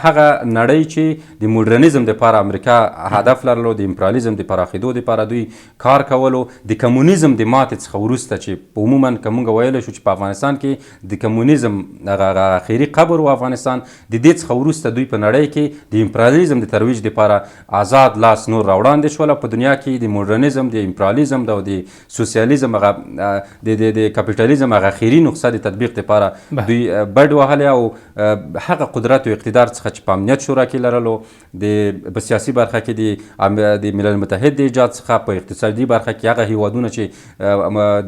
هغه نړۍ چې د موډرنیزم دپاره امریکا هدف لرلو، د امپریالیزم د پراخېدو دپاره دوی کار کولو، د کمونیزم د ماتې څخه وروسته چې په عموما که موږ ویلی شو چې په افغانستان کې د کمونیزم هغه اخري قبر و افغانستان، د دې څخه وروسته دوی په نړۍ کې د امپریالیزم د ترویج دپاره آزاد لاس نور راوړاندې شول. په دنیا کې د موډرنیزم، د امپریالیزم او د سوسیالیزم هغه د کاپیټالیزم هغه اخري نسخه د تطبیق دپاره دوی بډ وهلی او هغه قدرت او اقتدار څخه چې په امنیت شورا کې لرلو، په سیاسي برخه کې د ملل متحد د ایجاد څخه، په اقتصادي برخه کې هغه هیوادونه چې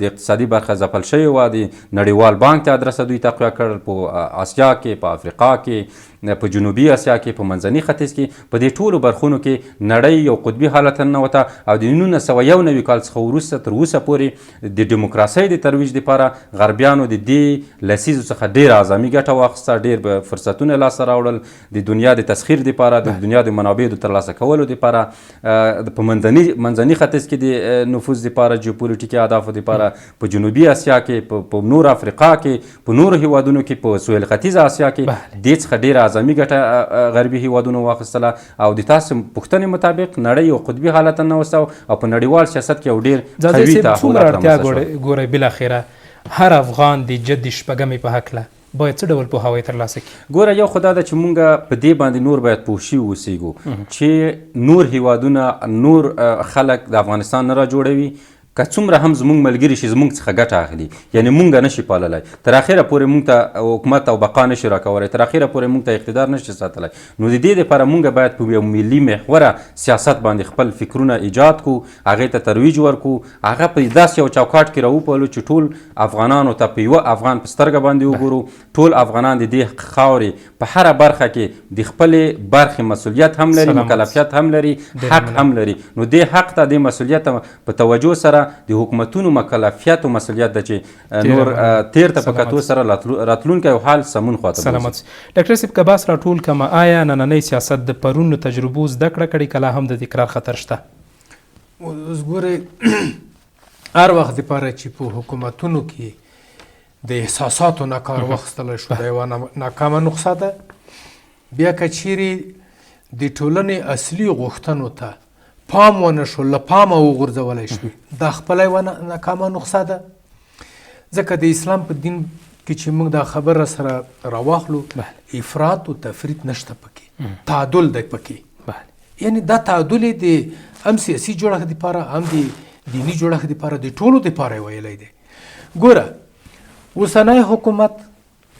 د اقتصادي برخه ځپل شوې وه د نړیوال بانک ته ادرسه دوی تقویه کړل، په اسیا کې، په افریقا کې، په جنوبي اسیا کې، په منځني ختیځ کې، په دې ټولو برخونو کې نړۍ یو قطبي حالت ته ننوته او د 1991 کال څخه وروسته تر اوسه پورې د ډیموکراسۍ د ترویج دپاره غربیانو د دې لسیزو څخه ډېر اعظمي ګټه واخیسته، ډېر به فرصتونه لاسته راوړل د دنیا د تسخیر دپاره، د دنیا د منابعو د ترلاسه کولو دپاره، په منځني ختیځ کې د نفوذ دپاره، جیوپولیټیکي اهدافو دپاره، په جنوبي اسیا کې، په نور افریقا کې، په نورو هیوادونو کې، په سویل ختیځه اسیا کې دې څخه ډېره اعظمي ګټه غربي هیوادونو واخیستله او د تاسو پوښتنې مطابق نړۍ یو قطبي حالت ته ننوسته او په نړیوال سیاست کې یو ډېر قوي تحولات رامنځته شول. ګورئ بالاخره هر افغان د جد شپږمې په هکله باید څه ډول پوهاوی ترلاسه کړي؟ ګوره یو خو دا ده چې مونږ په دې باندې نور باید پوه شوي اوسېږو چې نور هیوادونه، نور خلک د افغانستان نه راجوړوي، که څومره هم زموږ ملګري شي زموږ څخه ګټه اخلي، یعنی مونږ نشي پاللی، تر اخره پورې مونږ ته حکومت او بقا نشي راکولی، تر اخره پورې مونږ ته اقتدار نشي ساتلی. نو د دې دپاره مونږ باید په یو ملي محوره سیاست باندې خپل فکرونه ایجاد کړو، هغې ته ترویج ورکړو، هغه په داسې یو چوکاټ کې راوپالو چې ټول افغانانو ته په یوه افغان په سترګه باندې وګورو، ټول افغانان د دې خاورې په هره برخه کې د خپلې برخې مسؤلیت هم لري، مکلفیت هم لري، حق هم لري. نو دې حق ته، دې مسؤلیت په توجه سره د حکومتونو مکلفیت او مسؤلیت ده چې نور تیر ته په کتو سره راتلونکی حال سمون خواته سلامت. ډاکټر صاحب که بحث راټول کړم، آیا نننی سیاست د پرونو تجربو زده کړه کړې که لا هم د تکرار خطر شته؟ اوس ګورئ هر وخت دپاره چې په حکومتونو کې د احساساتو نه کار واخیستلی شو دا یوه ناکامه نقصه ده. بیا که چیرې د ټولنې اصلي غوښتنو ته پام ونه شو، له پامه وغورځولی شوي، دا خپله یوه ناکامه نقصه ده. ځکه د اسلام په دین کې چې موږ دا خبره سره راواخلو، افراط و تفریط نشته پکې، تعادل دی پکې. یعنی دا تعادل د هم سیاسي جوړښت دپاره، هم د دیني جوړښت دپاره، د ټولو دپاره یې ویلی دی. ګوره اوسنی حکومت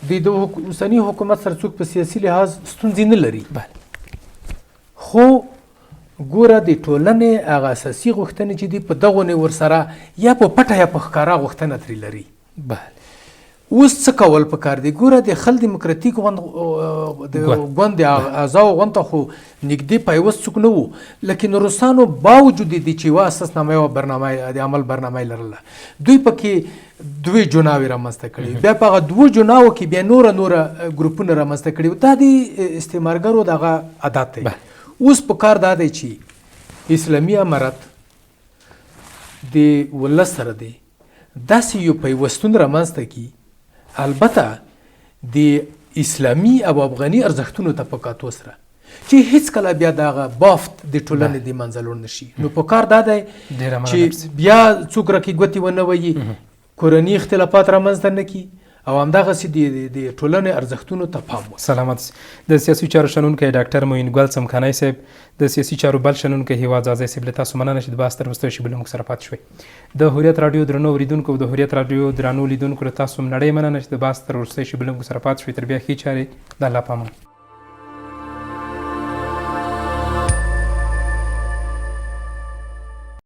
د اوسني حکومت سره څوک په سیاسي لحاظ ستونزې نه لري، خو ګوره د ټولنې هغه اساسي غوښتنې چې دي په دغونې ورسره یا په پټه یا په ښکاره غوښتنه ترې لري. اوس څه کول پکار دي؟ ګوره د خل دیموکراتیک ګوند د اعضاو غوند ته خو نږدې پیوست څوک نه وو، لیکن روسانو باوجود د چې یوه اساسنامه او برنامه د عمل برنامه لرله، دوی پکې دوی جناوې رامنځته کړي، بیا په هغه دوو جناوو کې بیا نوره ګروپونه رامنځته کړي. دا د استعمارګرو دغه عادت دی. اوس پکار دا دی چې اسلامي امارت د ولس سره دی داسې یو پیوستون رامنځته کړي، البته د اسلامي او افغاني ارزښتونو ته په کاتو سره چې هیڅ کله بیا دغه بافت د ټولنې د منځه لوړ نشي. نو په کار دا دی چې بیا څوک راکې ګوتې ونه وهي، کورني اختلافات رامنځته نه کړي او همدغسې د ټولنې ارزښتونو ته پام وکړي. سلامت. د سیاسي چارو شنونکی ډاکټر معین ګل څمکنی صاحب، د سیاسي چارو بل شنونکی هیواد ځاځی صاحب، له تاسو مننه چې د بحث تر وروستیو شېبو له موږ سره پاتې شوئ. د هوریت راډیو درنو اورېدونکو او د هوریت راډیو درنو لیدونکو له تاسو هم نړۍ مننه چې د بحث تر وروستیو شېبو له موږ سره پاتې شوئ. تر بیا ښې چارې، د الله په امان.